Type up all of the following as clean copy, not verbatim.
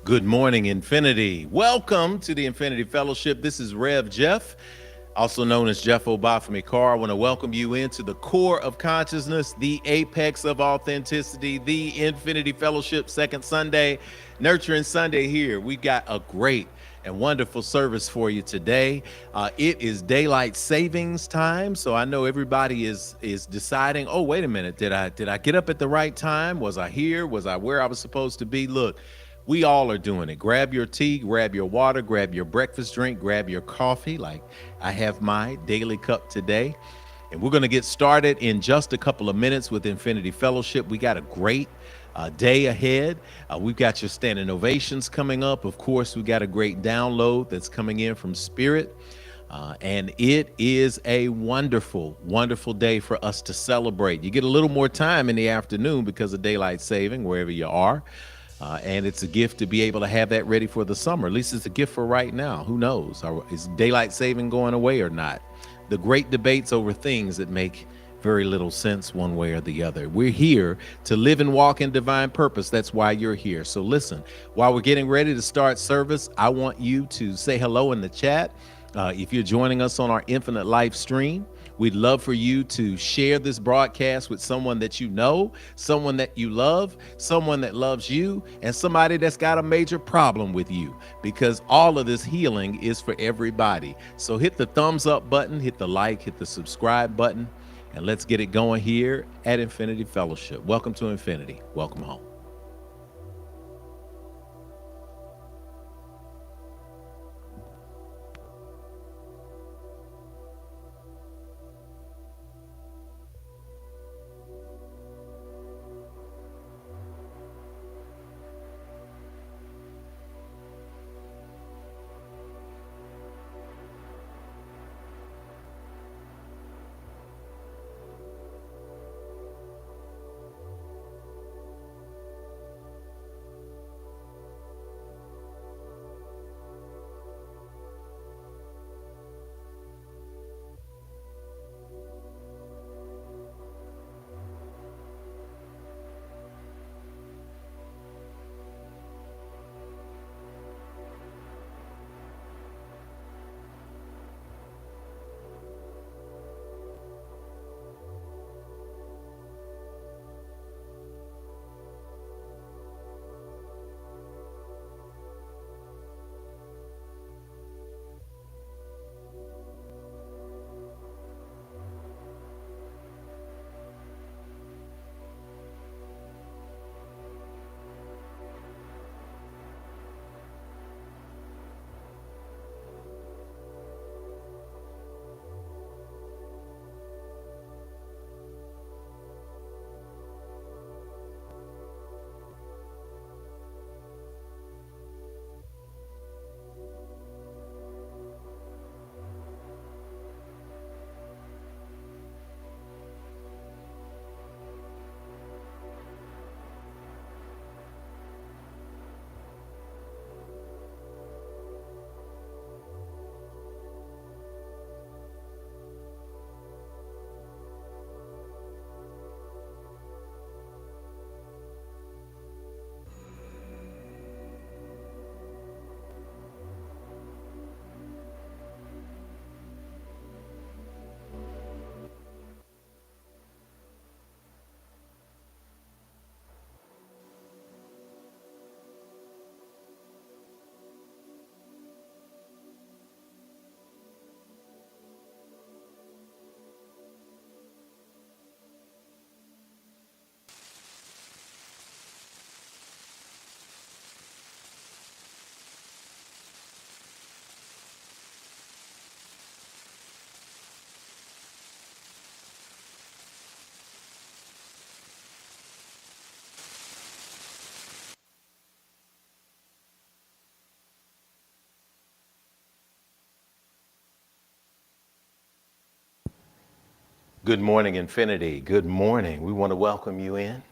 Good morning, Infinity. Welcome to the Infinity Fellowship. This is Rev Jeff, also known as Jeff Obafemi Carr. I want to welcome you into the core of consciousness, the apex of authenticity, the Infinity Fellowship, second Sunday, Nurturing Sunday here. We got a great and wonderful service for you today. It is daylight savings time, so I know everybody is deciding, oh, wait a minute, did I get up at the right time? Was I here? Was I where I was supposed to be? Look, we all are doing it. Grab your tea, grab your water, grab your breakfast drink, grab your coffee, like I have my daily cup today. And we're going to get started in just a couple of minutes with Infinity Fellowship. We got a great day ahead. We've got your standing ovations coming up. Of course, we got a great download that's coming in from Spirit. And it is a wonderful, wonderful day for us to celebrate. You get a little more time in the afternoon because of daylight saving, wherever you are. And it's a gift to be able to have that ready for the summer. At least it's a gift for right now. Who knows? Is daylight saving going away or not? the great debates over things that make very little sense one way or the other. We're here to live and walk in divine purpose. That's why you're here. So listen, while we're getting ready to start service, I want you to say hello in the chat. If you're joining us on our Infinite Life stream, we'd love for you to share this broadcast with someone that you know, someone that you love, someone that loves you, and somebody that's got a major problem with you, because all of this healing is for everybody. So hit the thumbs up button, hit the like, hit the subscribe button, and let's get it going here at Infinity Fellowship. Welcome to Infinity. Welcome home. Good morning, Infinity. Good morning. We want to welcome you in.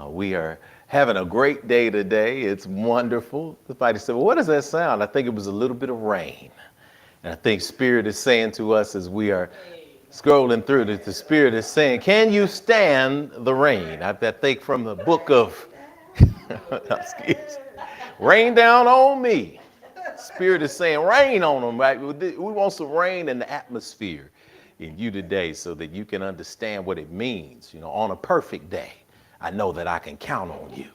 We are having a great day today. It's wonderful. Somebody said, well, what does that sound? I think it was a little bit of rain. And I think Spirit is saying to us as we are scrolling through that the Spirit is saying, can you stand the rain? I think from the book of, rain down on me. Spirit is saying, rain on them, right? We want some rain in the atmosphere in you today so that you can understand what it means. You know, on a perfect day, I know that I can count on you.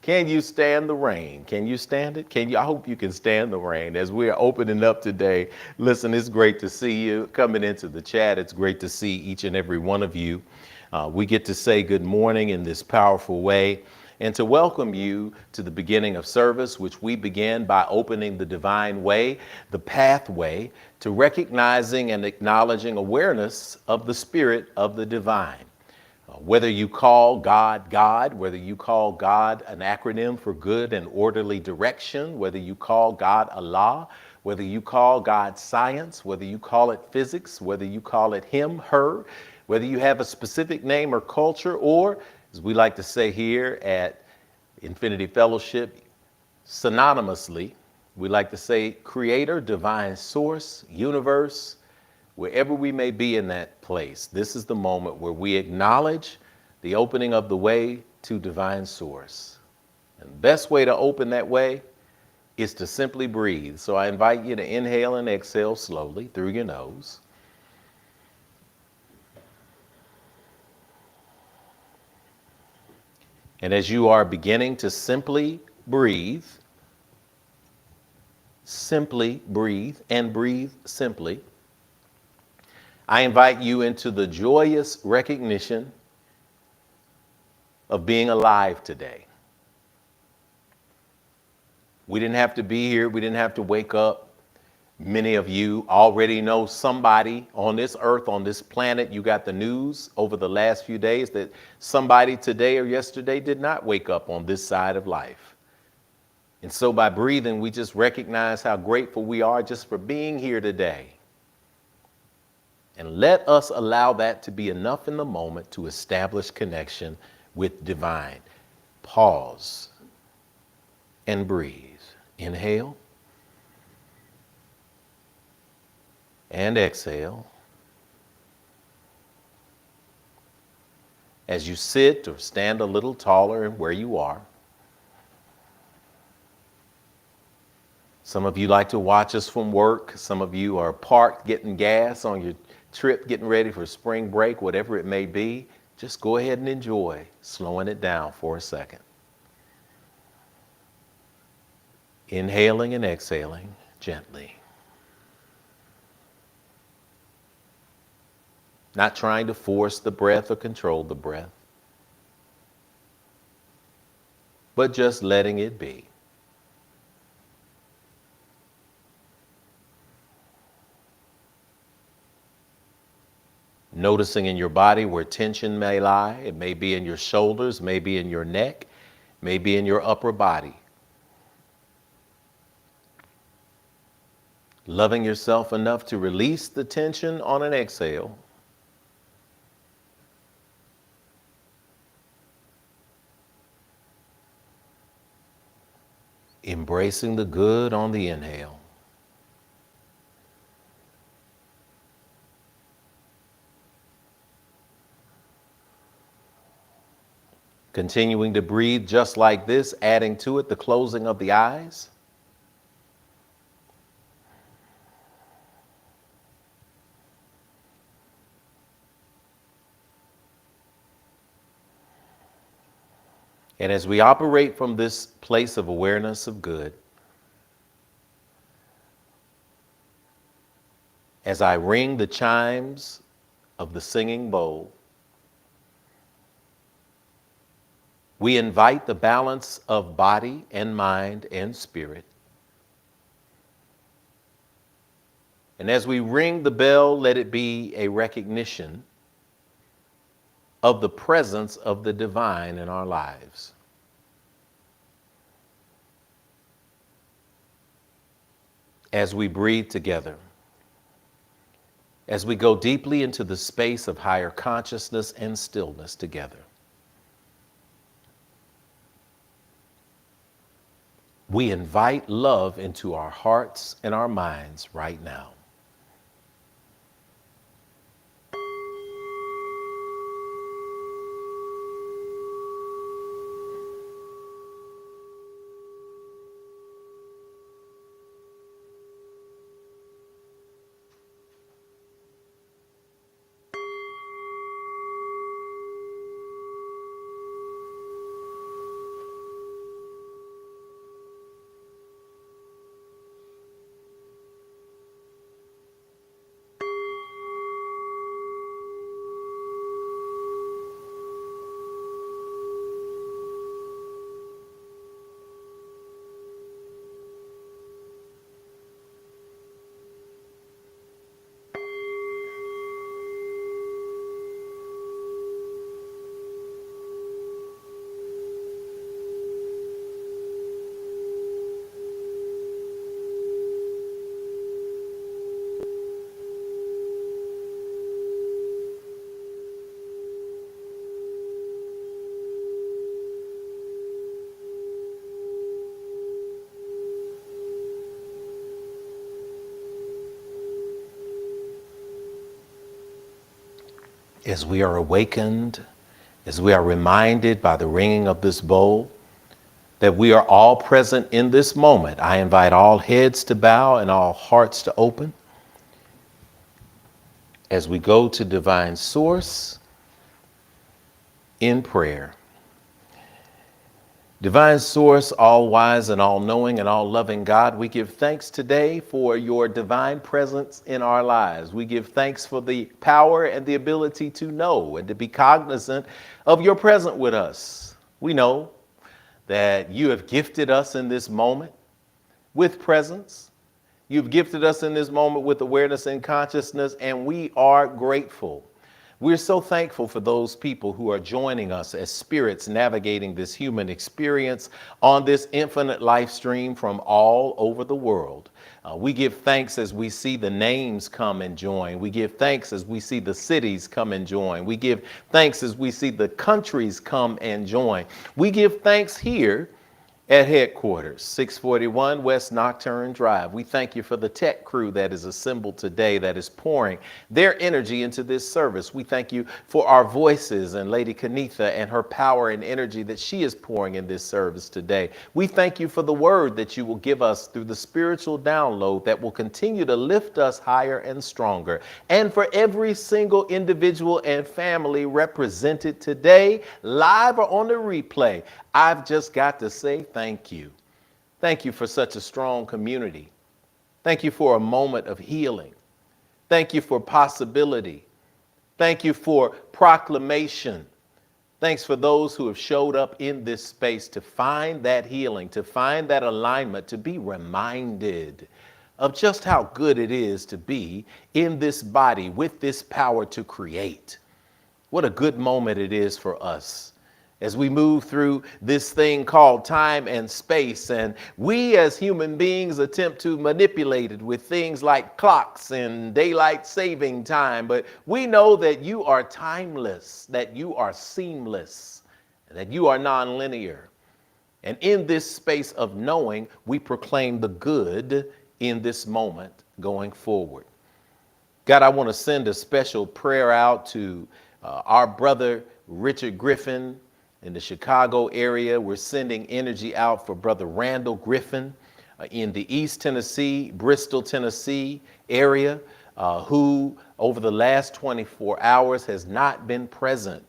Can you stand the rain? Can you stand it? I hope you can stand the rain as we are opening up today. Listen, it's great to see you coming into the chat. It's great to see each and every one of you. We get to say good morning in this powerful way and to welcome you to the beginning of service, which we begin by opening the divine way, the pathway to recognizing and acknowledging awareness of the spirit of the divine. Whether you call God God, whether you call God an acronym for good and orderly direction, whether you call God Allah, whether you call God science, whether you call it physics, whether you call it him, her, whether you have a specific name or culture, or as we like to say here at Infinity Fellowship, synonymously, We like to say creator, divine source, universe, wherever we may be in that place. This is the moment where we acknowledge the opening of the way to divine source. And the best way to open that way is to simply breathe. So I invite you to inhale and exhale slowly through your nose. And as you are beginning to simply breathe and breathe simply, I invite you into the joyous recognition of being alive today. We didn't have to be here. We didn't have to wake up. Many of you already know somebody on this earth, on this planet. You got the news over the last few days that somebody today or yesterday did not wake up on this side of life. And so by breathing, we just recognize how grateful we are just for being here today. And let us allow that to be enough in the moment to establish connection with divine. Pause and breathe. Inhale and exhale. As you sit or stand a little taller where you are. Some of you like to watch us from work. Some of you are parked getting gas on your trip, getting ready for spring break, whatever it may be. Just go ahead and enjoy slowing it down for a second. Inhaling and exhaling gently. Not trying to force the breath or control the breath, but just letting it be. Noticing in your body where tension may lie. It may be in your shoulders, maybe in your neck, maybe in your upper body. Loving yourself enough to release the tension on an exhale. Embracing the good on the inhale. Continuing to breathe just like this, adding to it the closing of the eyes. And as we operate from this place of awareness of good, as I ring the chimes of the singing bowl, we invite the balance of body and mind and spirit. And as we ring the bell, let it be a recognition of the presence of the divine in our lives. As we breathe together, as we go deeply into the space of higher consciousness and stillness together, we invite love into our hearts and our minds right now. as we are awakened, as we are reminded by the ringing of this bowl, that we are all present in this moment. I invite all heads to bow and all hearts to open as we go to divine source in prayer. Divine source, all wise and all knowing and all loving God, we give thanks today for your divine presence in our lives. We give thanks for the power and the ability to know and to be cognizant of your presence with us. We know that you have gifted us in this moment with presence. You've gifted us in this moment with awareness and consciousness, and we are grateful. We're so thankful for those people who are joining us as spirits navigating this human experience on this infinite life stream from all over the world. We give thanks as we see the names come and join. We give thanks as we see the cities come and join. We give thanks as we see the countries come and join. We give thanks here at headquarters, 641 West Nocturne Drive. We thank you for the tech crew that is assembled today, that is pouring their energy into this service. We thank you for our voices and Lady Kanitha and her power and energy that she is pouring in this service today. We thank you for the word that you will give us through the spiritual download that will continue to lift us higher and stronger. And for every single individual and family represented today, live or on the replay, I've just got to say thank you. Thank you for such a strong community. Thank you for a moment of healing. Thank you for possibility. Thank you for proclamation. Thanks for those who have showed up in this space to find that healing, to find that alignment, to be reminded of just how good it is to be in this body with this power to create. What a good moment it is for us as we move through this thing called time and space, and we as human beings attempt to manipulate it with things like clocks and daylight saving time. But we know that you are timeless, that you are seamless, that you are nonlinear. And in this space of knowing, we proclaim the good in this moment going forward. God, I want to send a special prayer out to our brother Richard Griffin in the Chicago area. We're sending energy out for Brother Randall Griffin in the East Tennessee, Bristol, Tennessee area, who over the last 24 hours has not been present.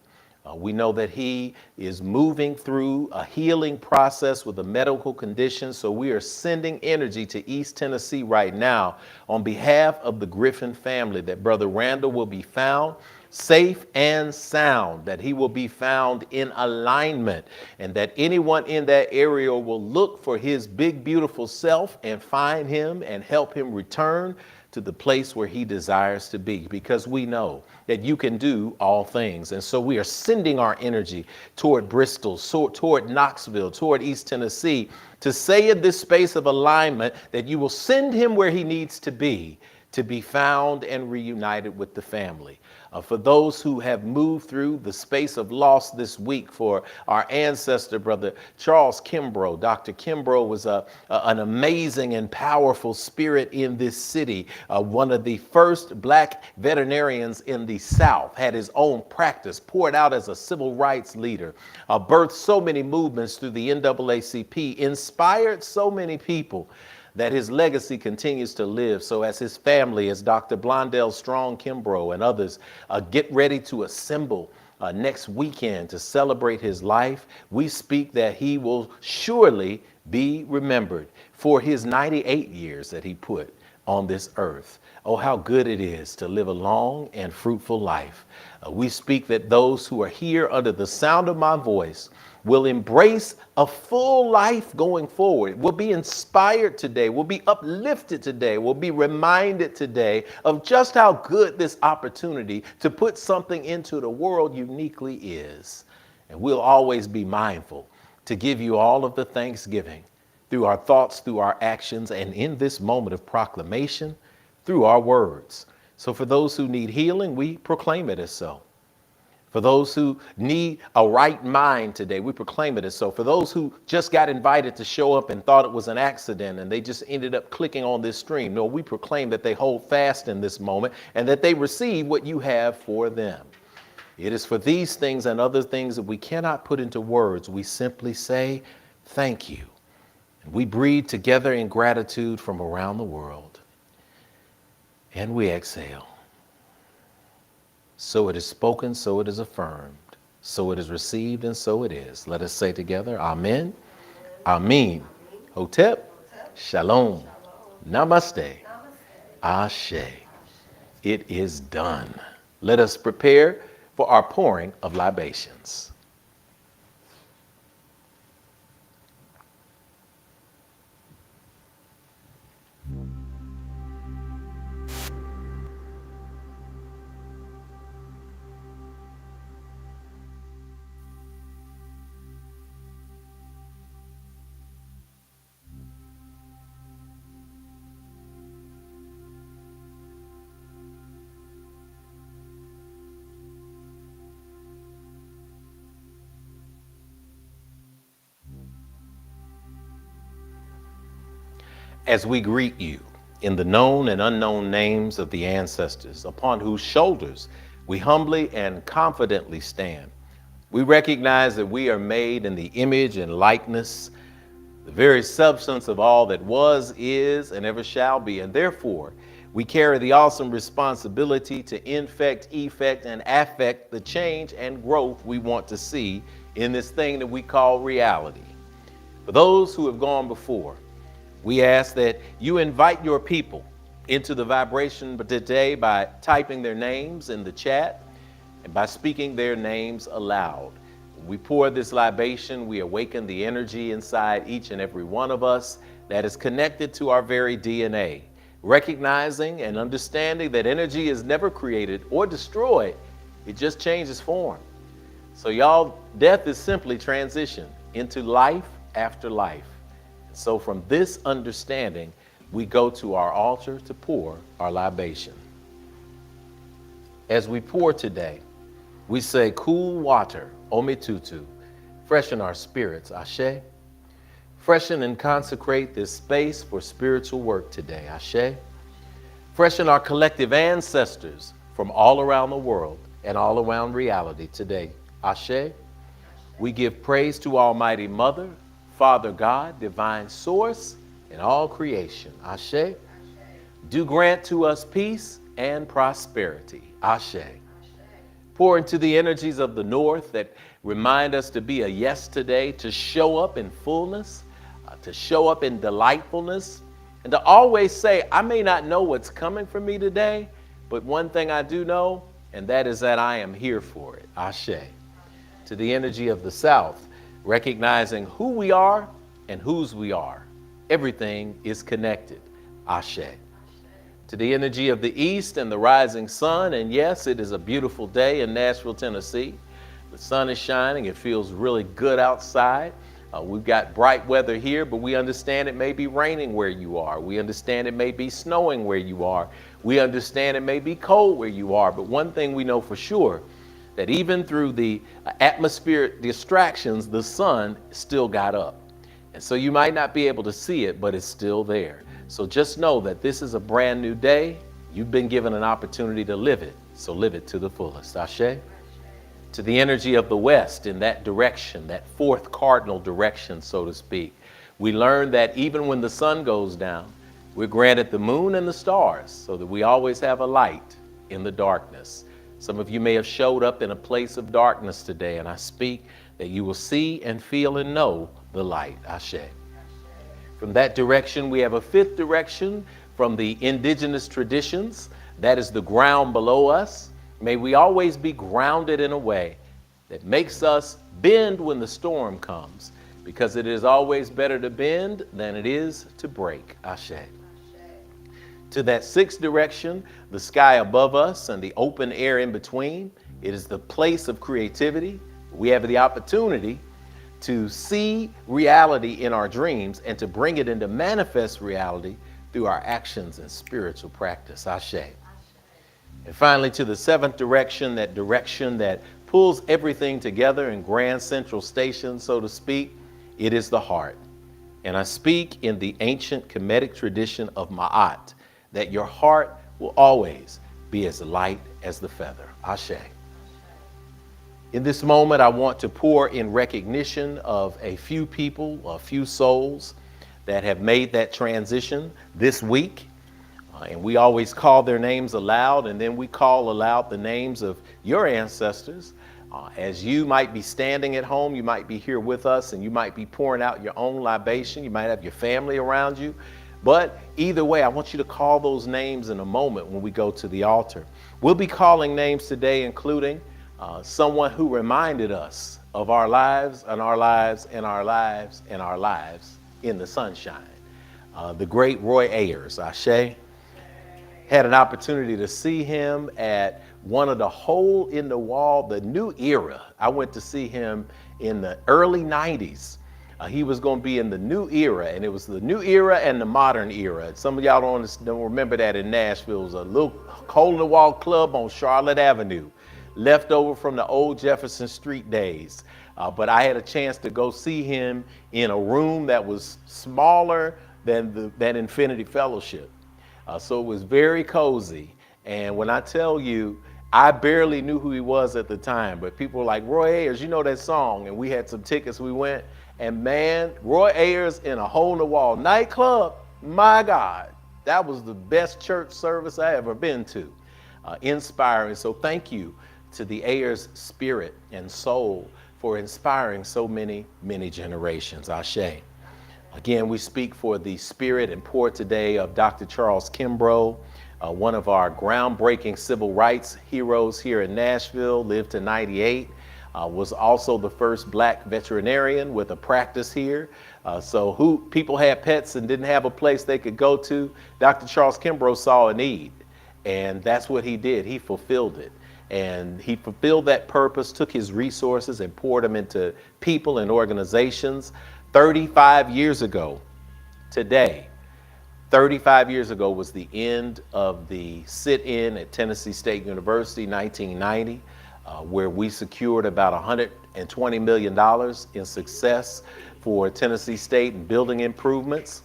We know that he is moving through a healing process with a medical condition. So we are sending energy to East Tennessee right now on behalf of the Griffin family, that Brother Randall will be found safe and sound, that he will be found in alignment, and that anyone in that area will look for his big, beautiful self and find him and help him return to the place where he desires to be, because we know that you can do all things. And so we are sending our energy toward Bristol, toward Knoxville, toward East Tennessee, to say in this space of alignment that you will send him where he needs to be found and reunited with the family. For those who have moved through the space of loss this week, for our ancestor, Brother Charles Kimbrough. Dr. Kimbrough was an amazing and powerful spirit in this city. One of the first black veterinarians in the South, had his own practice, poured out as a civil rights leader, birthed so many movements through the NAACP, inspired so many people, that his legacy continues to live. So as his family, as Dr. Blondell Strong Kimbrough and others get ready to assemble next weekend to celebrate his life, we speak that he will surely be remembered for his 98 years that he put on this earth. Oh, how good it is to live a long and fruitful life. We speak that those who are here under the sound of my voice will embrace a full life going forward, will be inspired today, will be uplifted today, will be reminded today of just how good this opportunity to put something into the world uniquely is. And we'll always be mindful to give you all of the thanksgiving through our thoughts, through our actions, and in this moment of proclamation, through our words. So for those who need healing, we proclaim it as so. For those who need a right mind today, we proclaim it as so. For those who just got invited to show up and thought it was an accident and they just ended up clicking on this stream, no, we proclaim that they hold fast in this moment and that they receive what you have for them. It is for these things and other things that we cannot put into words. We simply say, thank you. And we breathe together in gratitude from around the world. And we exhale. So it is spoken, so it is affirmed, so it is received, and so it is. Let us say together, Amen, Amen, Hotep, Shalom, Namaste, Ashe. It is done. Let us prepare for our pouring of libations. As we greet you in the known and unknown names of the ancestors upon whose shoulders we humbly and confidently stand, we recognize that we are made in the image and likeness, the very substance of all that was, is, and ever shall be, and therefore we carry the awesome responsibility to infect, effect, and affect the change and growth we want to see in this thing that we call reality. For those who have gone before, we ask that you invite your people into the vibration today by typing their names in the chat and by speaking their names aloud. When we pour this libation, we awaken the energy inside each and every one of us that is connected to our very DNA, recognizing and understanding that energy is never created or destroyed, it just changes form. So y'all, death is simply transition into life after life. So from this understanding, we go to our altar to pour our libation. As we pour today, we say, cool water, omitutu, freshen our spirits, ashe. Freshen and consecrate this space for spiritual work today, ashe. Freshen our collective ancestors from all around the world and all around reality today, ashe. We give praise to Almighty Mother, Father God, divine source, and all creation, ashe. Do grant to us peace and prosperity, ashe. Pour into the energies of the north that remind us to be a yes today, to show up in fullness, to show up in delightfulness, and to always say, I may not know what's coming for me today, but one thing I do know, and that is that I am here for it, ashe. To the energy of the south, recognizing who we are and whose we are. Everything is connected, ashe. To the energy of the east and the rising sun, and yes, it is a beautiful day in Nashville, Tennessee. The sun is shining, it feels really good outside. We've got bright weather here, but we understand it may be raining where you are. We understand it may be snowing where you are. We understand it may be cold where you are, but one thing we know for sure, that even through the atmospheric distractions, the sun still got up. And so you might not be able to see it, but it's still there. So just know that this is a brand new day. You've been given an opportunity to live it, so live it to the fullest, ashe. To the energy of the west in that direction, that fourth cardinal direction, so to speak, we learn that even when the sun goes down, we're granted the moon and the stars so that we always have a light in the darkness. Some of you may have showed up in a place of darkness today, and I speak that you will see and feel and know the light, ashe. From that direction, we have a fifth direction from the indigenous traditions. That is the ground below us. May we always be grounded in a way that makes us bend when the storm comes, because it is always better to bend than it is to break, ashe. To that sixth direction, the sky above us and the open air in between, it is the place of creativity. We have the opportunity to see reality in our dreams and to bring it into manifest reality through our actions and spiritual practice, ashe. And finally, to the seventh direction that pulls everything together in Grand Central Station, so to speak, it is the heart. And I speak in the ancient Kemetic tradition of Ma'at, that your heart will always be as light as the feather, ashe. In this moment, I want to pour in recognition of a few people, a few souls that have made that transition this week. And we always call their names aloud, and then we call aloud the names of your ancestors. As you might be standing at home, you might be here with us, and you might be pouring out your own libation. You might have your family around you. But either way, I want you to call those names in a moment when we go to the altar. We'll be calling names today, including someone who reminded us of our lives and our lives and our lives and our lives in the sunshine. The great Roy Ayers, Ashe. Had an opportunity to see him at one of the Hole in the Wall, the New Era. I went to see him in the early 90s. He was going to be in the New Era, and it was the New Era and the Modern Era. Some of y'all don't remember that in Nashville. It was a little Hole in the Wall club on Charlotte Avenue, left over from the old Jefferson Street days. But I had a chance to go see him in a room that was smaller than Infinity Fellowship. So it was very cozy. And when I tell you, I barely knew who he was at the time, but people were like, Roy Ayers, you know that song? And we had some tickets, we went, and man, Roy Ayers in a Hole in the Wall nightclub, my God, that was the best church service I ever been to. Inspiring. So thank you to the Ayers spirit and soul for inspiring so many, many generations. Ashe. Again, we speak for the spirit and pour today of Dr. Charles Kimbrough, one of our groundbreaking civil rights heroes here in Nashville, lived to 98, was also the first black veterinarian with a practice here. So people had pets and didn't have a place they could go to. Dr. Charles Kimbrough saw a need, and that's what he did. He fulfilled it. And he fulfilled that purpose, took his resources and poured them into people and organizations. 35 years ago today, 35 years ago was the end of the sit-in at Tennessee State University, 1990, where we secured about $120 million in success for Tennessee State and building improvements.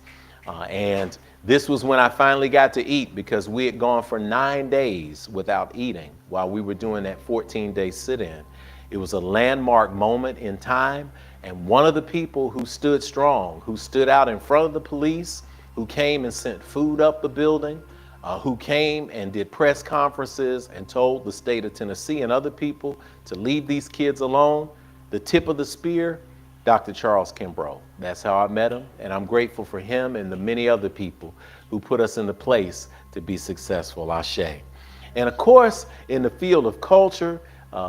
And this was when I finally got to eat, because we had gone for 9 days without eating while we were doing that 14-day sit-in. It was a landmark moment in time. And one of the people who stood strong, who stood out in front of the police, who came and sent food up the building, who came and did press conferences and told the state of Tennessee and other people to leave these kids alone, the tip of the spear, Dr. Charles Kimbrough. That's how I met him, and I'm grateful for him and the many other people who put us in the place to be successful. Ashe. And of course, in the field of culture,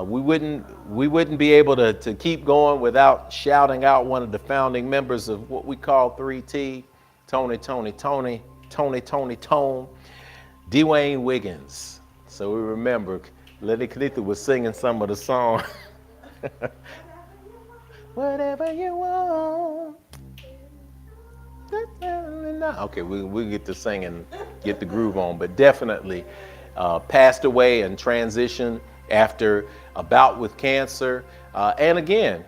we wouldn't be able to keep going without shouting out one of the founding members of what we call 3T, Tony, Dwayne Wiggins. So we remember, Lenny Knithi was singing some of the song. Whatever you want. Okay, we'll get to sing and get the groove on, but definitely passed away and transitioned after a bout with cancer. And again,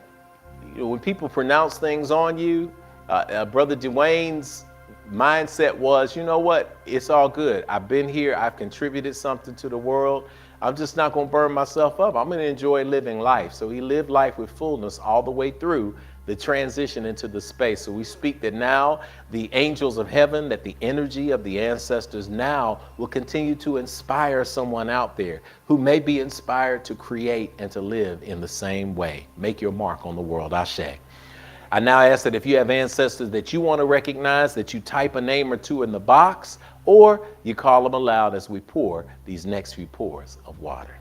when people pronounce things on you, Brother Dwayne's mindset was, you know what, it's all good. I've been here, I've contributed something to the world. I'm just not going to burn myself up. I'm going to enjoy living life. So he lived life with fullness all the way through the transition into the space. So we speak that now the angels of heaven, that the energy of the ancestors now will continue to inspire someone out there who may be inspired to create and to live in the same way. Make your mark on the world. Ashe. I now ask that if you have ancestors that you want to recognize, that you type a name or two in the box, or you call them aloud as we pour these next few pours of water.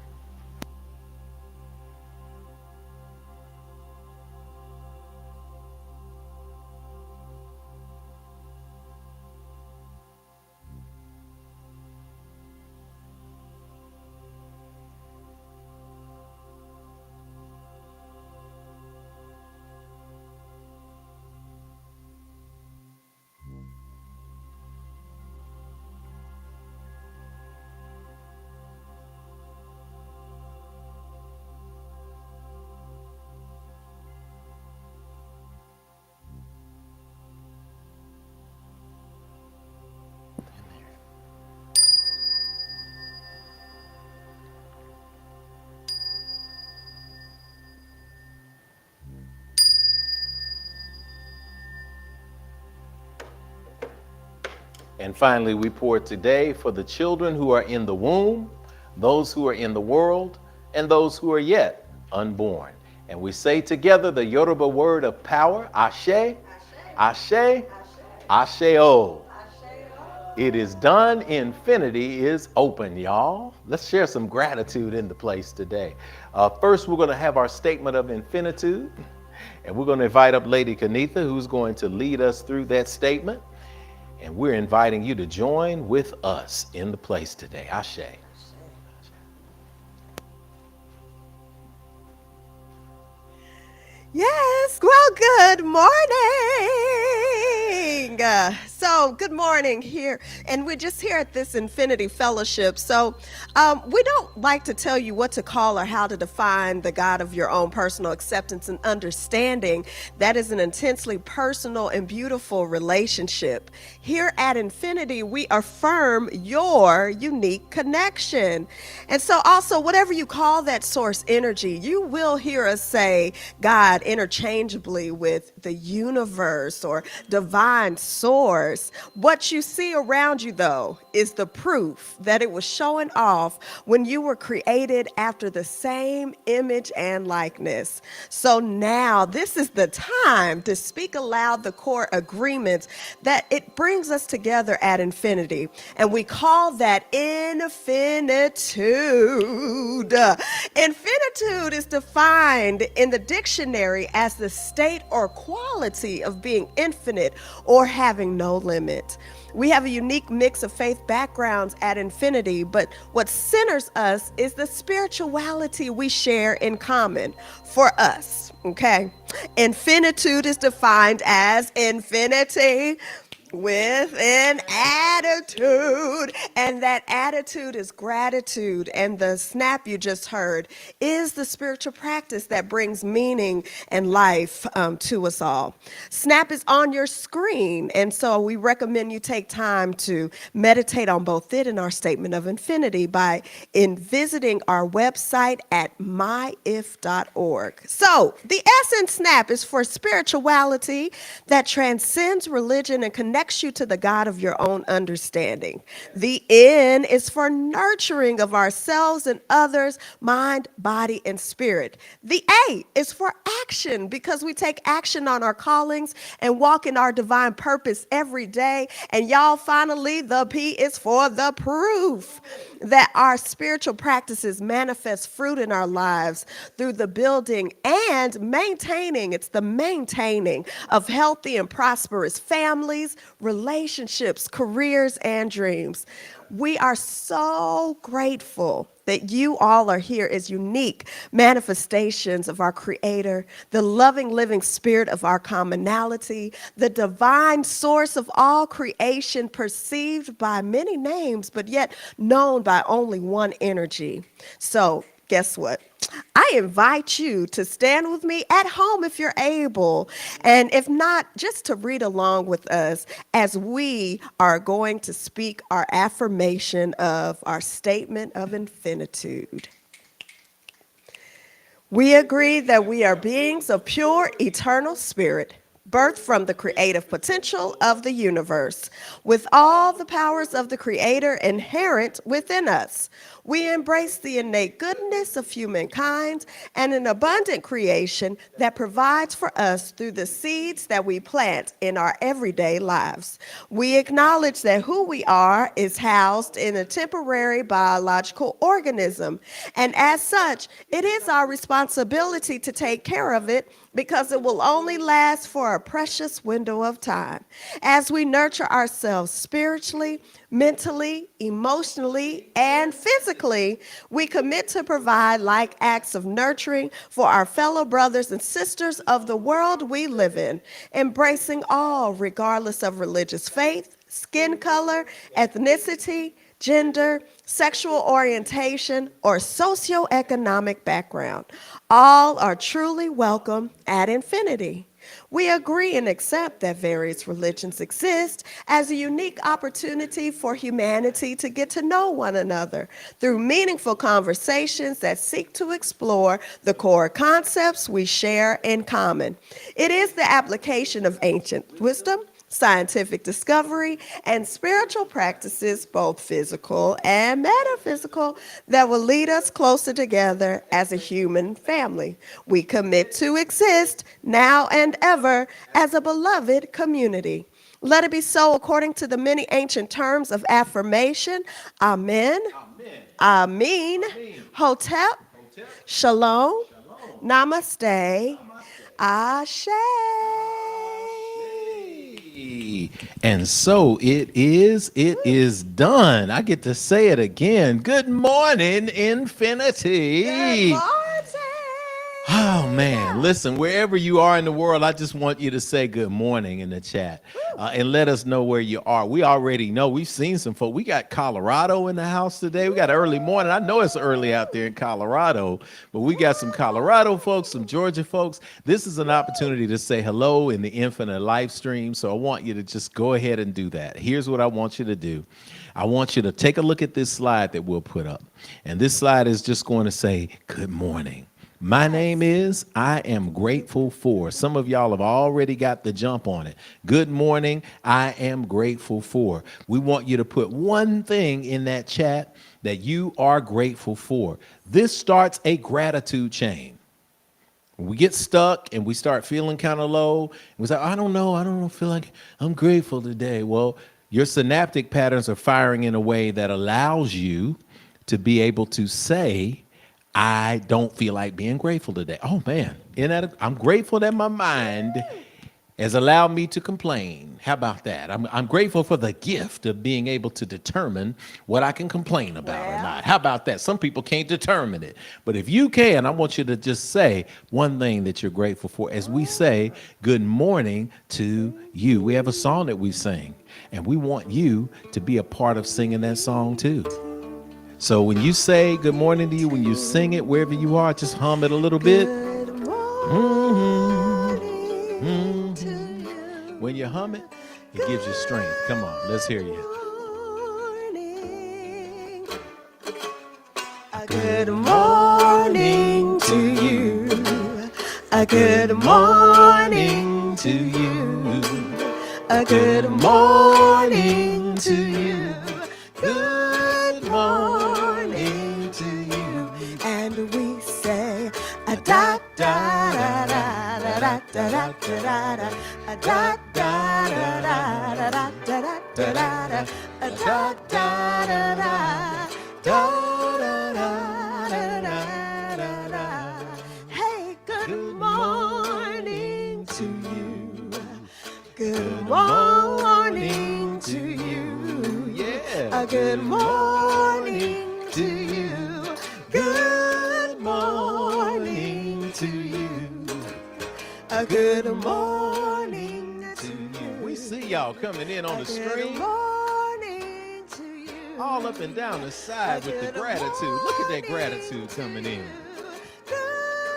And finally, we pour today for the children who are in the womb, those who are in the world, and those who are yet unborn. And we say together the Yoruba word of power, Ashe, Ashe, Asheo. It is done. Infinity is open, y'all. Let's share some gratitude in the place today. First, we're going to have our statement of infinitude, and we're going to invite up Lady Kanitha, who's going to lead us through that statement. And we're inviting you to join with us in the place today. Ashe. Yes, well, good morning. Good morning here. And we're just here at this Infinity Fellowship. We don't like to tell you what to call or how to define the God of your own personal acceptance and understanding. That is an intensely personal and beautiful relationship. Here at Infinity, we affirm your unique connection. And so, also, whatever you call that source energy, you will hear us say God interchangeably with the universe or divine source. What you see around you, though, is the proof that it was showing off when you were created after the same image and likeness. So now, this is the time to speak aloud the core agreements that it brings us together at infinity. And we call that infinitude. Infinitude is defined in the dictionary as the state or quality of being infinite or having no limit. We have a unique mix of faith backgrounds at Infinity, but what centers us is the spirituality we share in common for us, okay? Infinitude is defined as infinity with an attitude, and that attitude is gratitude. And the snap you just heard is the spiritual practice that brings meaning and life to us all. Snap is on your screen, and so we recommend you take time to meditate on both it and our statement of infinity by visiting our website at myif.org. So the S in Snap is for spirituality that transcends religion and connects you to the God of your own understanding. The N is for nurturing of ourselves and others, mind, body, and spirit. The A is for action because we take action on our callings and walk in our divine purpose every day. And y'all, finally, the P is for the proof that our spiritual practices manifest fruit in our lives through the building and maintaining, it's the maintaining of healthy and prosperous families, relationships, careers, and dreams. We are so grateful that you all are here as unique manifestations of our Creator, the loving, living spirit of our commonality, the divine source of all creation, perceived by many names, but yet known by only one energy. So, guess what? I invite you to stand with me at home if you're able, and if not, just to read along with us as we are going to speak our affirmation of our statement of infinitude. We agree that we are beings of pure, eternal spirit, birthed from the creative potential of the universe, with all the powers of the Creator inherent within us. We embrace the innate goodness of humankind and an abundant creation that provides for us through the seeds that we plant in our everyday lives. We acknowledge that who we are is housed in a temporary biological organism, and as such, it is our responsibility to take care of it because it will only last for a precious window of time. As we nurture ourselves spiritually, mentally, emotionally, and physically, we commit to provide like acts of nurturing for our fellow brothers and sisters of the world we live in, embracing all regardless of religious faith, skin color, ethnicity, gender, sexual orientation, or socioeconomic background. All are truly welcome at infinity. We agree and accept that various religions exist as a unique opportunity for humanity to get to know one another through meaningful conversations that seek to explore the core concepts we share in common. It is the application of ancient wisdom scientific discovery, and spiritual practices, both physical and metaphysical, that will lead us closer together as a human family. We commit to exist now and ever as a beloved community. Let it be so according to the many ancient terms of affirmation. Amen. Amen. Hotep. Shalom. Namaste. Ashe. And so it is done. I get to say it again. Good morning, Infinity. Good morning. Oh man, listen, wherever you are in the world, I just want you to say good morning in the chat and let us know where you are. We already know, we've seen some folks. We got Colorado in the house today. We got early morning. I know it's early out there in Colorado, but we got some Colorado folks, some Georgia folks. This is an opportunity to say hello in the Infinite live stream. So I want you to just go ahead and do that. Here's what I want you to do. I want you to take a look at this slide that we'll put up. And this slide is just going to say, good morning. My name is, I am grateful for. Some of y'all have already got the jump on it. Good morning, I am grateful for. We want you to put one thing in that chat that you are grateful for. This starts a gratitude chain. When we get stuck and we start feeling kind of low, we say, I don't feel like I'm grateful today. Well, your synaptic patterns are firing in a way that allows you to be able to say, I don't feel like being grateful today. Oh man, I'm grateful that my mind has allowed me to complain. How about that? I'm grateful for the gift of being able to determine what I can complain about or not. How about that? Some people can't determine it. But if you can, I want you to just say one thing that you're grateful for as we say good morning to you. We have a song that we sing, and we want you to be a part of singing that song too. So when you say good morning to you, when you sing it, wherever you are, just hum it a little bit. Good morning to you. When you hum it, it gives you strength. Come on, let's hear you. Good morning to you. A good morning to you. A good morning to you. Good morning to you. And we say a da da da da da da da da da a da da da da da da da da da a da da da da da da. Hey, good morning to you. Good morning to you. Yeah. A good morning to you. Good morning to you. A good morning to you. We see y'all coming in on the Good stream, morning to you. all up and down the side with the gratitude. Look at that gratitude coming in.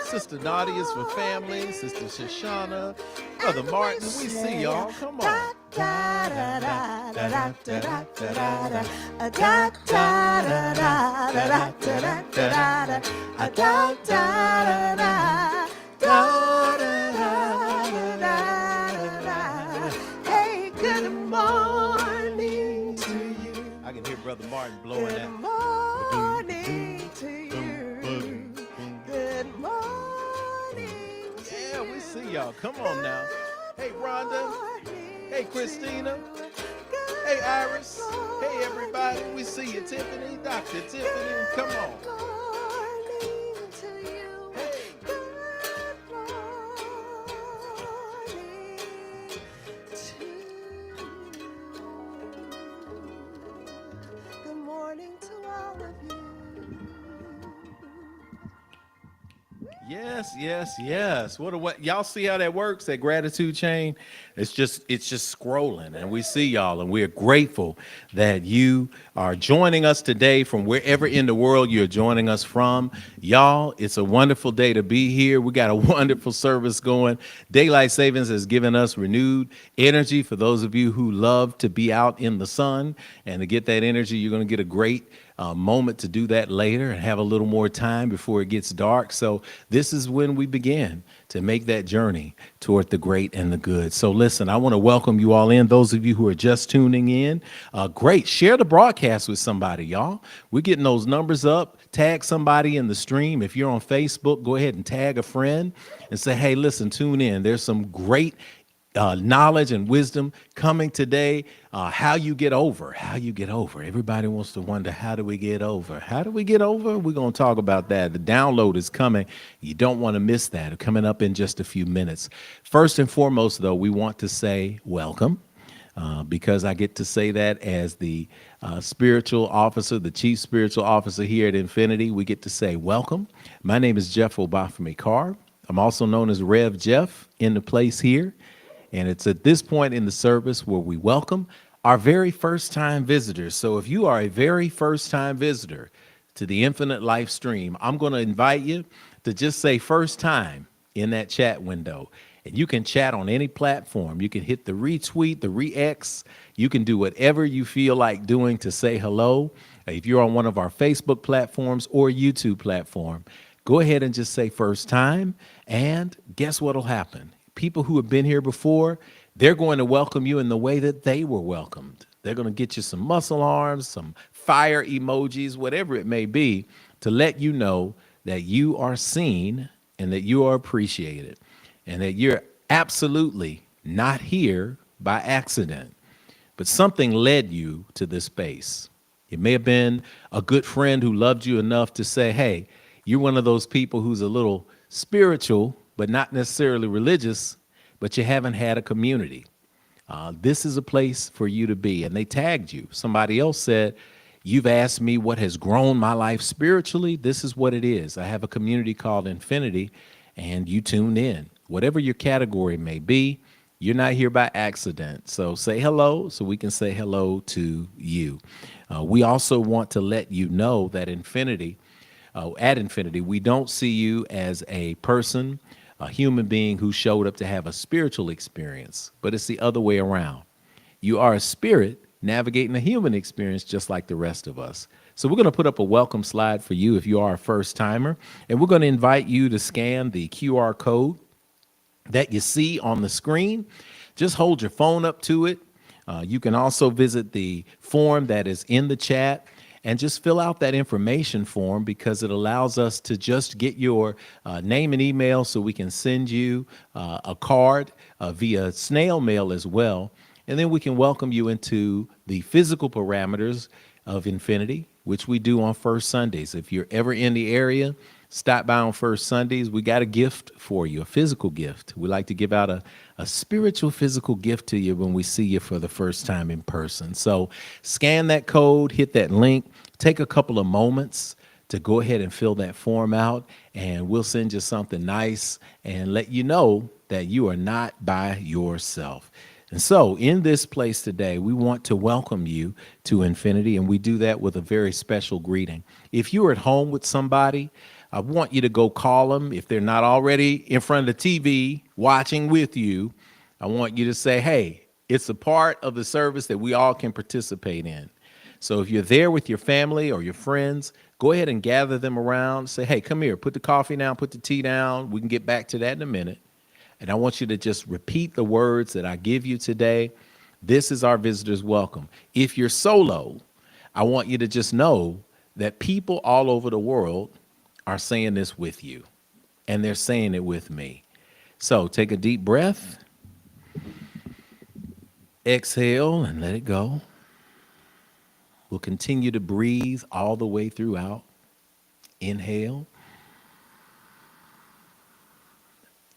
Sister Nadia's for family, Sister Shoshana, Brother Martin, we see y'all. Come on. Hey, good morning to you. I can hear Brother Martin blowing Good that. morning to you. Good morning. Yeah, we see y'all. Come on now. Hey, Rhonda. Hey, Christina. Hey, Iris. Hey, everybody. We see you, Tiffany. Dr. Tiffany. Come on. Good morning to all of you. Yes. What y'all see how that works? That gratitude chain? It's just scrolling, and we see y'all, and we're grateful that you are joining us today from wherever in the world you're joining us from. Y'all, it's a wonderful day to be here. We got a wonderful service going. Daylight savings has given us renewed energy for those of you who love to be out in the sun and to get that energy. You're going to get a great moment to do that later and have a little more time before it gets dark. So this is when we begin to make that journey toward the great and the good. So listen, I want to welcome you all in. Those of you who are just tuning in, great. Share the broadcast with somebody, y'all. We're getting those numbers up. Tag somebody in the stream. If you're on Facebook, go ahead and tag a friend and say, hey, listen, tune in. There's some great knowledge and wisdom coming today. How you get over, how you get over. Everybody wants to wonder, how do we get over? How do we get over? We're going to talk about that. The download is coming. You don't want to miss that. Coming up in just a few minutes. First and foremost, though, we want to say welcome. Because I get to say that as the spiritual officer, the chief spiritual officer here at Infinity, we get to say welcome. My name is Jeff Obafemi Carr. I'm also known as Rev Jeff in the place here. And it's at this point in the service where we welcome our very first time visitors. So if you are a very first time visitor to the Infinite Life Stream, I'm going to invite you to just say first time in that chat window. And you can chat on any platform. You can hit the retweet, the re-X. You can do whatever you feel like doing to say hello. If you're on one of our Facebook platforms or YouTube platform, go ahead and just say first time. And guess what'll happen? People who have been here before, they're going to welcome you in the way that they were welcomed. They're going to get you some muscle arms, some fire emojis, whatever it may be, to let you know that you are seen and that you are appreciated and that you're absolutely not here by accident, but something led you to this space. It may have been a good friend who loved you enough to say, hey, you're one of those people who's a little spiritual, but not necessarily religious, but you haven't had a community. This is a place for you to be. And they tagged you. Somebody else said, you've asked me what has grown my life spiritually. This is what it is. I have a community called Infinity, and you tuned in. Whatever your category may be, you're not here by accident. So say hello so we can say hello to you. We also want to let you know that at Infinity, we don't see you as a person, a human being who showed up to have a spiritual experience, but it's the other way around. You are a spirit navigating a human experience just like the rest of us. So we're going to put up a welcome slide for you if you are a first timer, and we're going to invite you to scan the QR code that you see on the screen. Just hold your phone up to it. You can also visit the form that is in the chat and just fill out that information form, because it allows us to just get your name and email so we can send you a card via snail mail as well. And then we can welcome you into the physical parameters of Infinity, which we do on First Sundays. If you're ever in the area, stop by on First Sundays. We got a gift for you, a physical gift. We like to give out a spiritual physical gift to you when we see you for the first time in person. So scan that code, hit that link, take a couple of moments to go ahead and fill that form out, and we'll send you something nice and let you know that you are not by yourself. And so in this place today, we want to welcome you to Infinity, and we do that with a very special greeting. If you're at home with somebody, I want you to go call them. If they're not already in front of the TV watching with you, I want you to say, hey, it's a part of the service that we all can participate in. So if you're there with your family or your friends, go ahead and gather them around. Say, hey, come here, put the coffee down, put the tea down. We can get back to that in a minute. And I want you to just repeat the words that I give you today. This is our visitor's welcome. If you're solo, I want you to just know that people all over the world are saying this with you, and they're saying it with me. So take a deep breath, exhale, and let it go. We'll continue to breathe all the way throughout. Inhale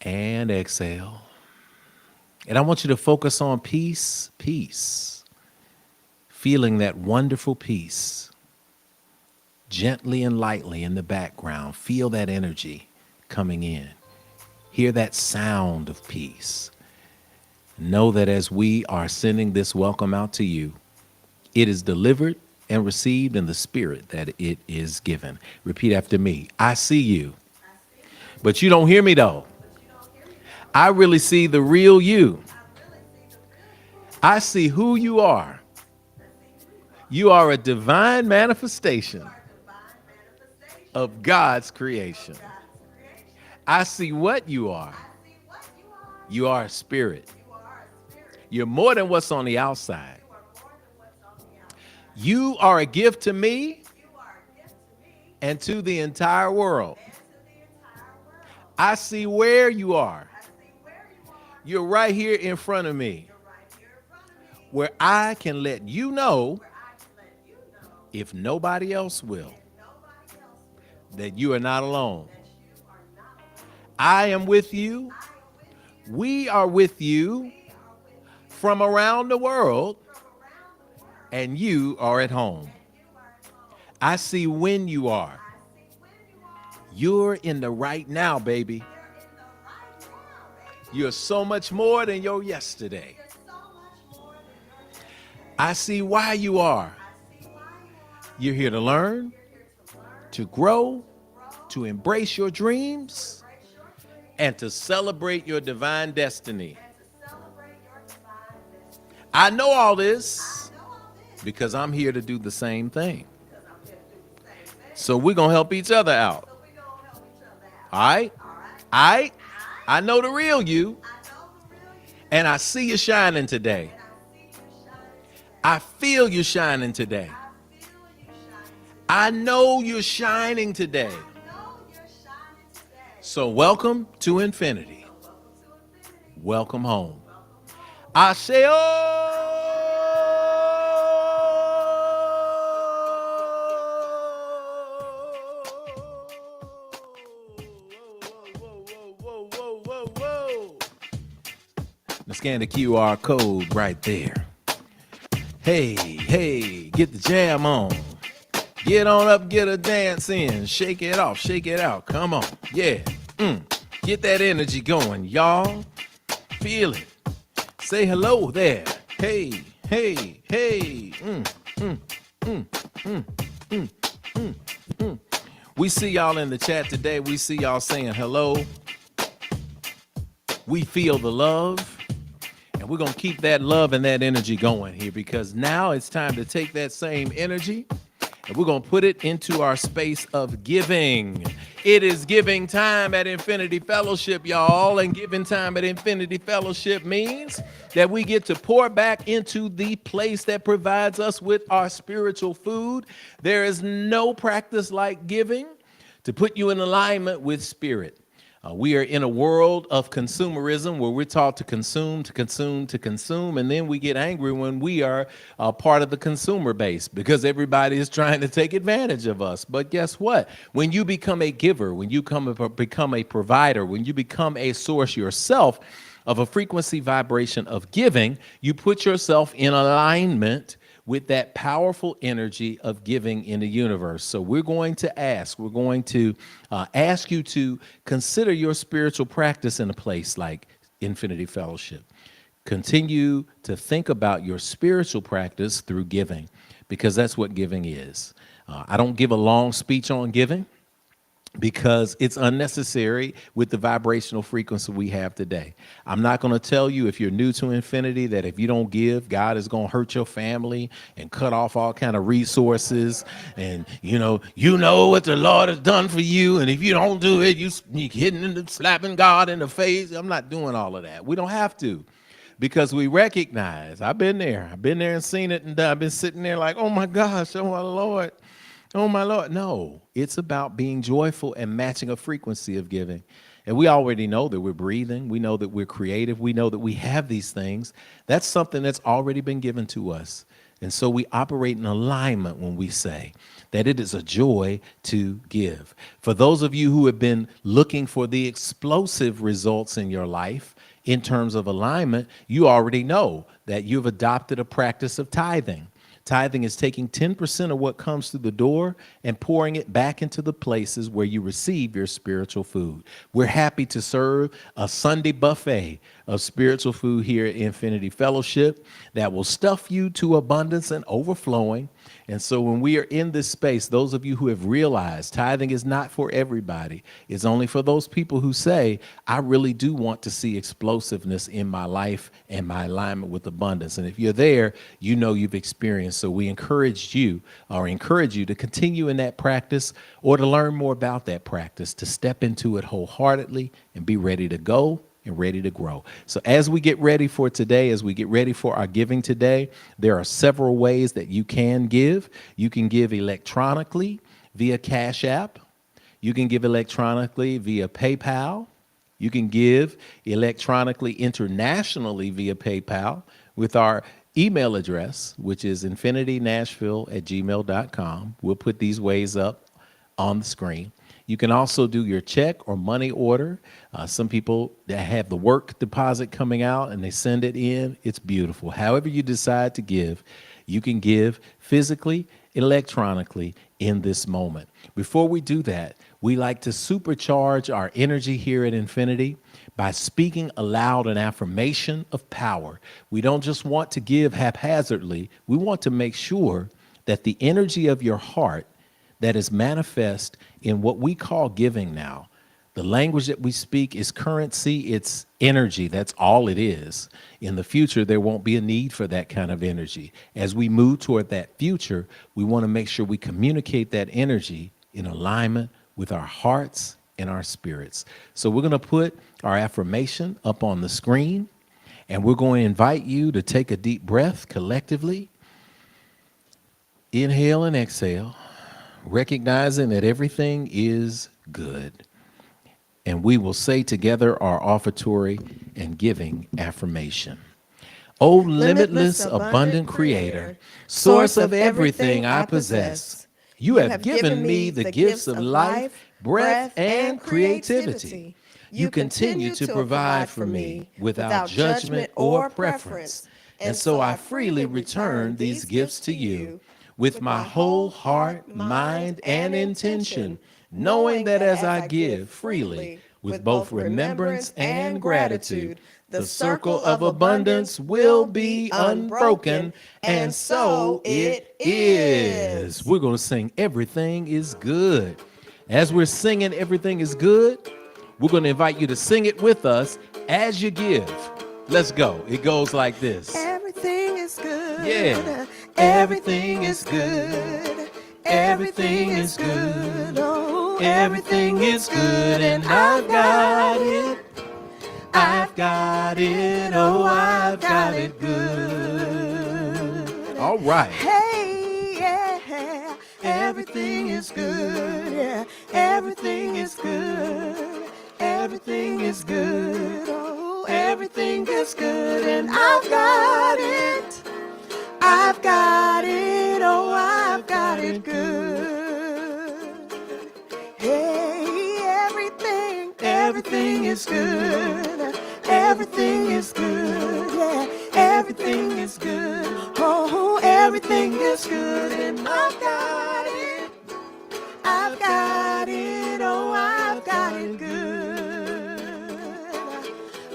and exhale. And I want you to focus on peace, peace, feeling that wonderful peace. Gently and lightly in the background, feel that energy coming in. Hear that sound of peace. Know that as we are sending this welcome out to you, it is delivered and received in the spirit that it is given. Repeat after me. I see you, but you don't hear me though. I really see the real you. I see who you are. You are a divine manifestation of God's creation. I see what you are. You are a spirit. You're more than what's on the outside. You are a gift to me and to the entire world. I see where you are. You're right here in front of me, where I can let you know, if nobody else will, that you are not alone. I am with you. We are with you from around the world, and you are at home. I see when you are. You're in the right now, baby. You're so much more than your yesterday. I see why you are. You're here to learn, to grow, to embrace your dreams, and to celebrate your divine destiny. I know all this because I'm here to do the same thing. So we're going to help each other out. All right? I know the real you, and I see you shining today. I feel you shining today. I know you're shining today. So welcome to infinity. Welcome home. I say, whoa. Now scan the QR code right there. Hey, get the jam on. Get on up, get a dance in. Shake it off, shake it out. Come on, yeah. Get that energy going, y'all. Feel it. Say hello there. Hey. We see y'all in the chat today. We see y'all saying hello. We feel the love. And we're going to keep that love and that energy going here, because now it's time to take that same energy and we're going to put it into our space of giving. It is giving time at Infinity Fellowship, y'all. And giving time at Infinity Fellowship means that we get to pour back into the place that provides us with our spiritual food. There is no practice like giving to put you in alignment with spirit. We are in a world of consumerism where we're taught to consume, and then we get angry when we are part of the consumer base because everybody is trying to take advantage of us. But guess what? When you become a giver, when you become a provider, when you become a source yourself of a frequency vibration of giving, you put yourself in alignment with that powerful energy of giving in the universe. So we're going to ask you to consider your spiritual practice in a place like Infinity Fellowship. Continue to think about your spiritual practice through giving, because that's what giving is. I don't give a long speech on giving, because it's unnecessary with the vibrational frequency we have today. I'm not going to tell you, if you're new to infinity, that if you don't give, God is going to hurt your family and cut off all kind of resources. And you know what the Lord has done for you. And if you don't do it, you hitting and slapping God in the face. I'm not doing all of that. We don't have to, because we recognize, I've been there and seen it, and I've been sitting there like, oh my gosh, oh my Lord. Oh, my Lord. No, it's about being joyful and matching a frequency of giving. And we already know that we're breathing. We know that we're creative. We know that we have these things. That's something that's already been given to us. And so we operate in alignment when we say that it is a joy to give. For those of you who have been looking for the explosive results in your life in terms of alignment, you already know that you've adopted a practice of tithing. Tithing is taking 10% of what comes through the door and pouring it back into the places where you receive your spiritual food. We're happy to serve a Sunday buffet of spiritual food here at Infinity Fellowship that will stuff you to abundance and overflowing. And so when we are in this space, those of you who have realized tithing is not for everybody, it's only for those people who say, I really do want to see explosiveness in my life and my alignment with abundance. And if you're there, you know you've experienced. So we encourage you to continue in that practice or to learn more about that practice, to step into it wholeheartedly and be ready to go and ready to grow. So as we get ready for today, as we get ready for our giving today, there are several ways that you can give. You can give electronically via Cash App. You can give electronically via PayPal. You can give electronically internationally via PayPal with our email address, which is infinitynashville@gmail.com. We'll put these ways up on the screen. You can also do your check or money order. Some people that have the work deposit coming out and they send it in. It's beautiful. However you decide to give, you can give physically, electronically in this moment. Before we do that, we like to supercharge our energy here at Infinity by speaking aloud an affirmation of power. We don't just want to give haphazardly. We want to make sure that the energy of your heart that is manifest in what we call giving now. The language that we speak is currency, it's energy. That's all it is. In the future, there won't be a need for that kind of energy. As we move toward that future, we want to make sure we communicate that energy in alignment with our hearts and our spirits. So we're going to put our affirmation up on the screen, and we're going to invite you to take a deep breath collectively. Inhale and exhale, recognizing that everything is good. And we will say together our offertory and giving affirmation. O limitless, abundant Creator, source of everything I possess, you have given me the gifts of life, breath, and creativity. You continue to provide for me without judgment or preference. And so I freely return these gifts to you with my whole heart, mind, and intention, knowing that as I give freely, with both remembrance and gratitude, the circle of abundance will be unbroken, and so it is. We're going to sing Everything is Good. As we're singing Everything is Good, we're going to invite you to sing it with us as you give. Let's go. It goes like this. Everything is good. Yeah. Everything is good. Everything is good. Oh, Everything is good, and I've got it. I've got it. Oh, I've got it good. All right. Hey, yeah. Everything is good. Yeah. Everything is good. Everything is good. Oh, everything is good, and I've got it. I've got it. Oh, I've got it good. Hey, everything is good. Everything is good. Yeah, everything is good. Oh, everything is good, and I've got it. I've got it. Oh, I've got it good.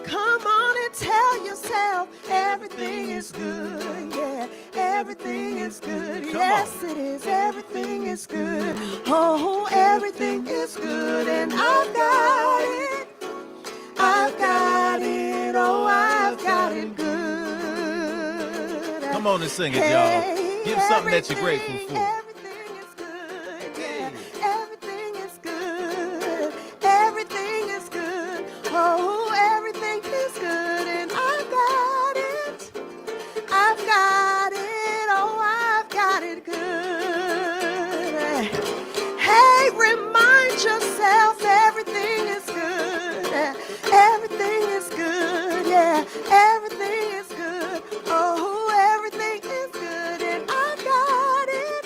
Come on and tell yourself everything is good. Yeah, everything is good. Yes, it is. Everything is good. Oh, everything is good, and I've got it. I've got it. Oh, I've got it good. Come on and sing it, y'all. Give something that you're grateful for. Everything is good. Yeah, everything is good. Everything is good. Oh, everything is good, and I've got it. I've got it. Oh, I've got it good. Hey, remind yourself everything is good. Everything is good. Yeah, everything is good. Oh, everything is good, and I've got it.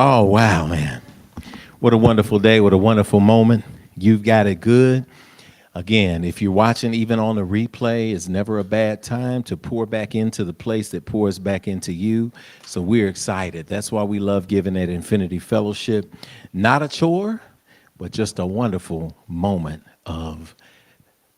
Oh, wow, man. What a wonderful day. What a wonderful moment. You've got it good. Again, if you're watching even on a replay, it's never a bad time to pour back into the place that pours back into you. So we're excited. That's why we love giving at Infinity Fellowship. Not a chore, but just a wonderful moment of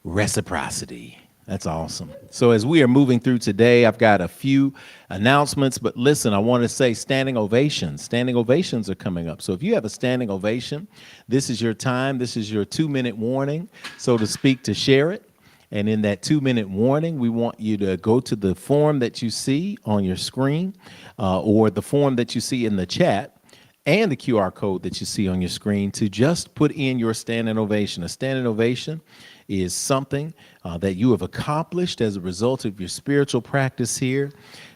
reciprocity. That's awesome. So as we are moving through today, I've got a few announcements, but listen, I want to say standing ovations. Standing ovations are coming up. So if you have a standing ovation, this is your time. This is your 2-minute warning, so to speak, to share it. And in that 2-minute warning, we want you to go to the form that you see on your screen or the form that you see in the chat and the QR code that you see on your screen to just put in your standing ovation. A standing ovation is something that you have accomplished as a result of your spiritual practice here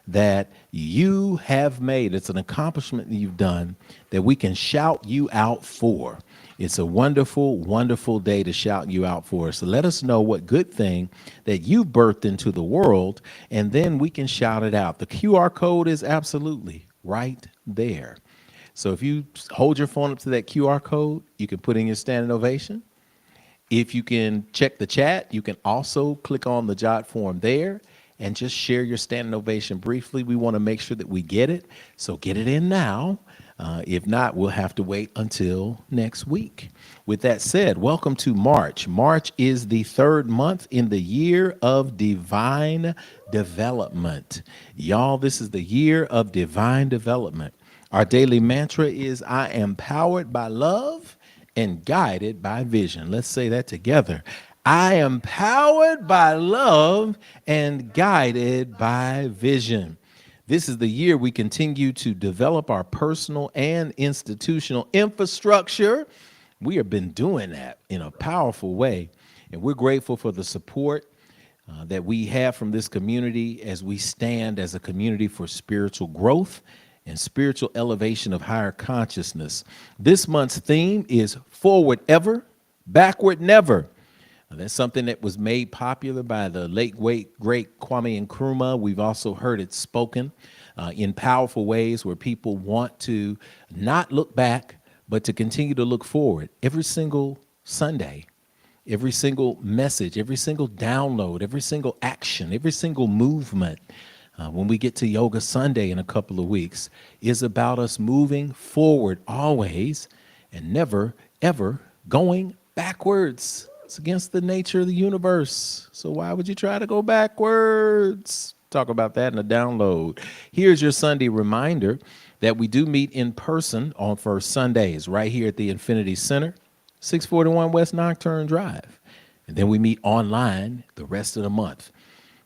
that you have made. It's an accomplishment that you've done that we can shout you out for. It's a wonderful, wonderful day to shout you out for. So let us know what good thing that you've birthed into the world, and then we can shout it out. The QR code is absolutely right there. So if you hold your phone up to that QR code, you can put in your standing ovation. If you can check the chat, you can also click on the jot form there and just share your standing ovation briefly. We want to make sure that we get it, so get it in now. If not, we'll have to wait until next week. With that said, welcome to March. March is the third month in the year of divine development. Y'all, this is the year of divine development. Our daily mantra is, I am powered by love and guided by vision. Let's say that together. I am powered by love and guided by vision. This is the year we continue to develop our personal and institutional infrastructure. We have been doing that in a powerful way, and we're grateful for the support that we have from this community as we stand as a community for spiritual growth and spiritual elevation of higher consciousness. This month's theme is forward ever, backward never. That's something that was made popular by the late, great Kwame Nkrumah. We've also heard it spoken in powerful ways where people want to not look back, but to continue to look forward every single Sunday. Every single message, every single download, every single action, every single movement, when we get to Yoga Sunday in a couple of weeks, is about us moving forward always and never, ever going backwards. It's against the nature of the universe. So why would you try to go backwards? Talk about that in a download. Here's your Sunday reminder that we do meet in person on first Sundays right here at the Infinity Center, 641 West Nocturne Drive. And then we meet online the rest of the month.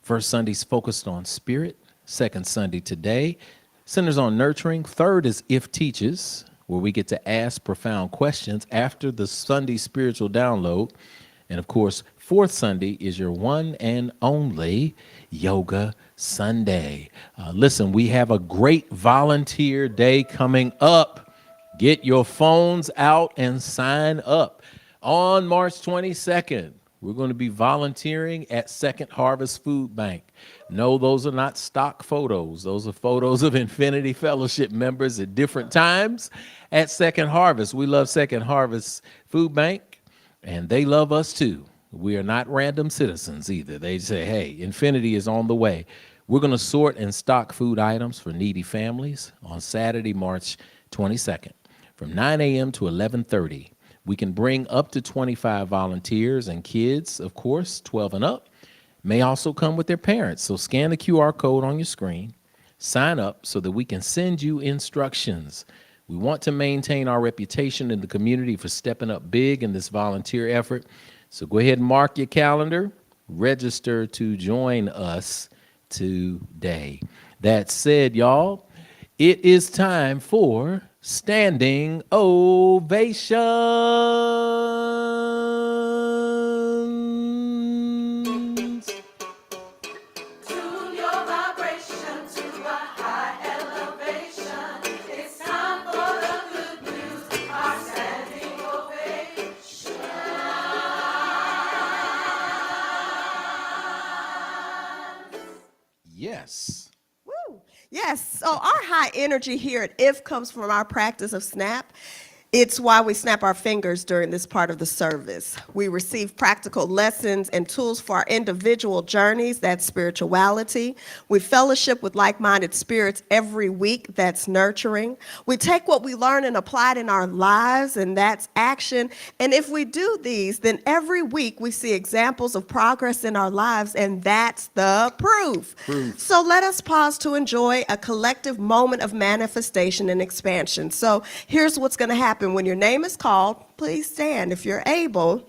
First Sunday's focused on spirit. Second Sunday today centers on nurturing. Third is If Teaches, where we get to ask profound questions after the Sunday spiritual download. And of course, fourth Sunday is your one and only Yoga Sunday. Listen, we have a great volunteer day coming up. Get your phones out and sign up. On March 22nd, we're going to be volunteering at Second Harvest Food Bank. No, those are not stock photos. Those are photos of Infinity Fellowship members at different times at Second Harvest. We love Second Harvest Food Bank, and they love us too. We are not random citizens either. They say, hey, Infinity is on the way. We're going to sort and stock food items for needy families on Saturday, March 22nd from 9 a.m. to 11:30. We can bring up to 25 volunteers, and kids, of course, 12 and up, may also come with their parents. So scan the QR code on your screen, sign up so that we can send you instructions. We want to maintain our reputation in the community for stepping up big in this volunteer effort. So go ahead and mark your calendar, register to join us today. That said, y'all, it is time for standing ovations. Tune your vibration to a high elevation. It's time for the good news, our standing ovation. Yes. Woo! Yes, so our high energy here at IF comes from our practice of SNAP. It's why we snap our fingers during this part of the service. We receive practical lessons and tools for our individual journeys, that's spirituality. We fellowship with like minded spirits every week, that's nurturing. We take what we learn and apply it in our lives, and that's action. And if we do these, then every week we see examples of progress in our lives, and that's the proof. So let us pause to enjoy a collective moment of manifestation and expansion. So here's what's going to happen. When your name is called, please stand if you're able,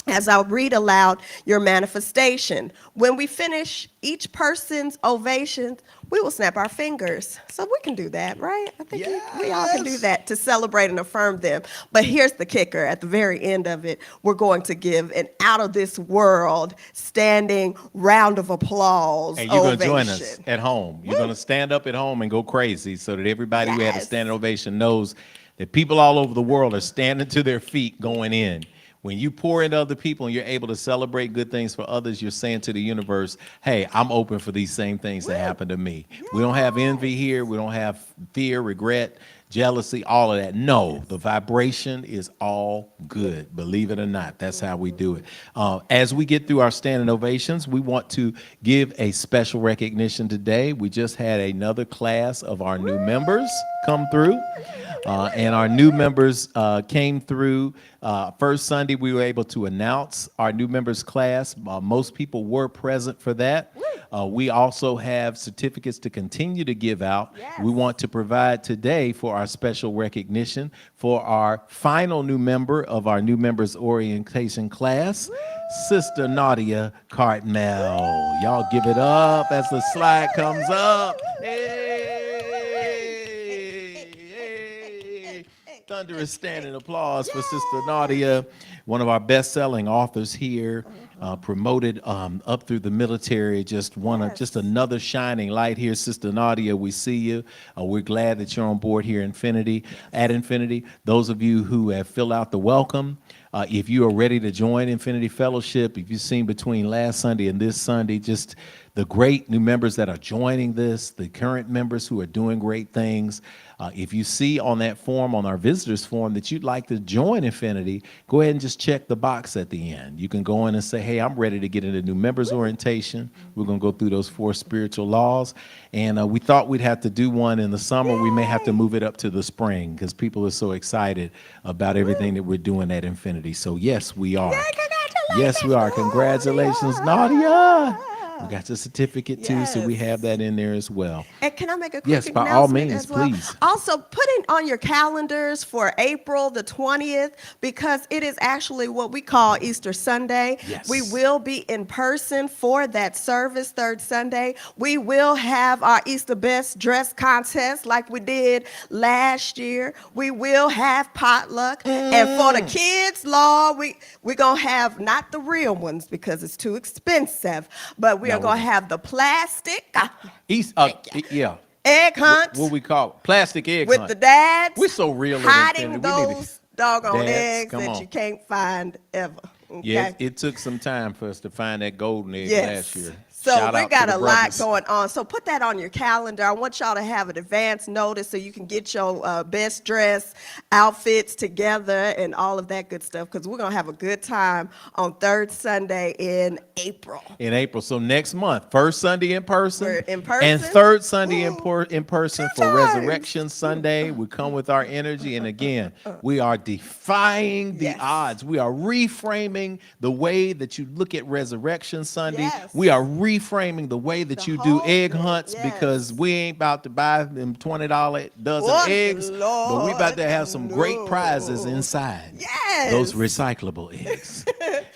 as I'll read aloud your manifestation. When we finish each person's ovation, we will snap our fingers. So we can do that, right? I think we all can do Yes. that to celebrate and affirm them. But here's the kicker. At the very end of it, we're going to give an out of this world standing round of applause And you're going to ovation. join us at home. You're going to stand up at home and go crazy so that everybody who had a Yes. standing ovation knows that people all over the world are standing to their feet going in. When you pour into other people and you're able to celebrate good things for others, you're saying to the universe, hey, I'm open for these same things that happen to me. We don't have envy here. We don't have fear, regret, jealousy, all of that. No, the vibration is all good. Believe it or not, that's how we do it. As we get through our standing ovations, we want to give a special recognition today. We just had another class of our new members come through. And our new members came through. First Sunday, we were able to announce our new members class. Most people were present for that. We also have certificates to continue to give out. Yes. We want to provide today for our special recognition for our final new member of our new members orientation class, Sister Nadia Cartmel. Y'all give it up as the slide comes up. Hey. Thunderous standing applause for Sister Nadia, one of our best-selling authors here, promoted up through the military. Just another shining light here, Sister Nadia. We see you. We're glad that you're on board here, Infinity. At Infinity, those of you who have filled out the welcome. If you are ready to join Infinity Fellowship, if you've seen between last Sunday and this Sunday, just the great new members that are joining this, the current members who are doing great things. If you see on that form, on our visitors form, that you'd like to join Infinity, go ahead and just check the box at the end. You can go in and say, hey, I'm ready to get into new members orientation. We're going to go through those 4 spiritual laws. And we thought we'd have to do one in the summer. We may have to move it up to the spring because people are so excited about everything that we're doing at Infinity. So yes, we are. Yes, we are. Congratulations, Nadia. We got your certificate too, so we have that in there as well. And can I make a quick Yes, by all announcement means, as well? please. Also, put it on your calendars for April the 20th, because it is actually what we call Easter Sunday. Yes. We will be in person for that service, third Sunday. We will have our Easter Best Dress contest like we did last year. We will have potluck. And for the kids, Lord, we're going to have not the real ones because it's too expensive, but we are going to have the plastic Yeah. egg hunts What we call it? Plastic egg with hunt. the dads. We're so real at hiding Infinity. We need to- those doggone Dads, eggs come that on. you can't find ever. Okay? Yeah, it took some time for us to find that golden egg Yes. last year. So Shout we out to got the a lot brothers. going on. So put that on your calendar. I want y'all to have an advance notice so you can get your best dress outfits together and all of that good stuff, because we're going to have a good time on third Sunday in April. In April. So next month, first Sunday in person, We're in person. and third Sunday in person 2 for times. Resurrection Sunday. We come with our energy, and again, we are defying the Yes. odds. We are reframing the way that you look at Resurrection Sunday. Yes. We are reframing the way that The you do whole egg thing, hunts, yes. because we ain't about to buy them $20 dozen Oh, eggs, but we about to have some great Lord, prizes no. inside. Yes. Those recyclable eggs.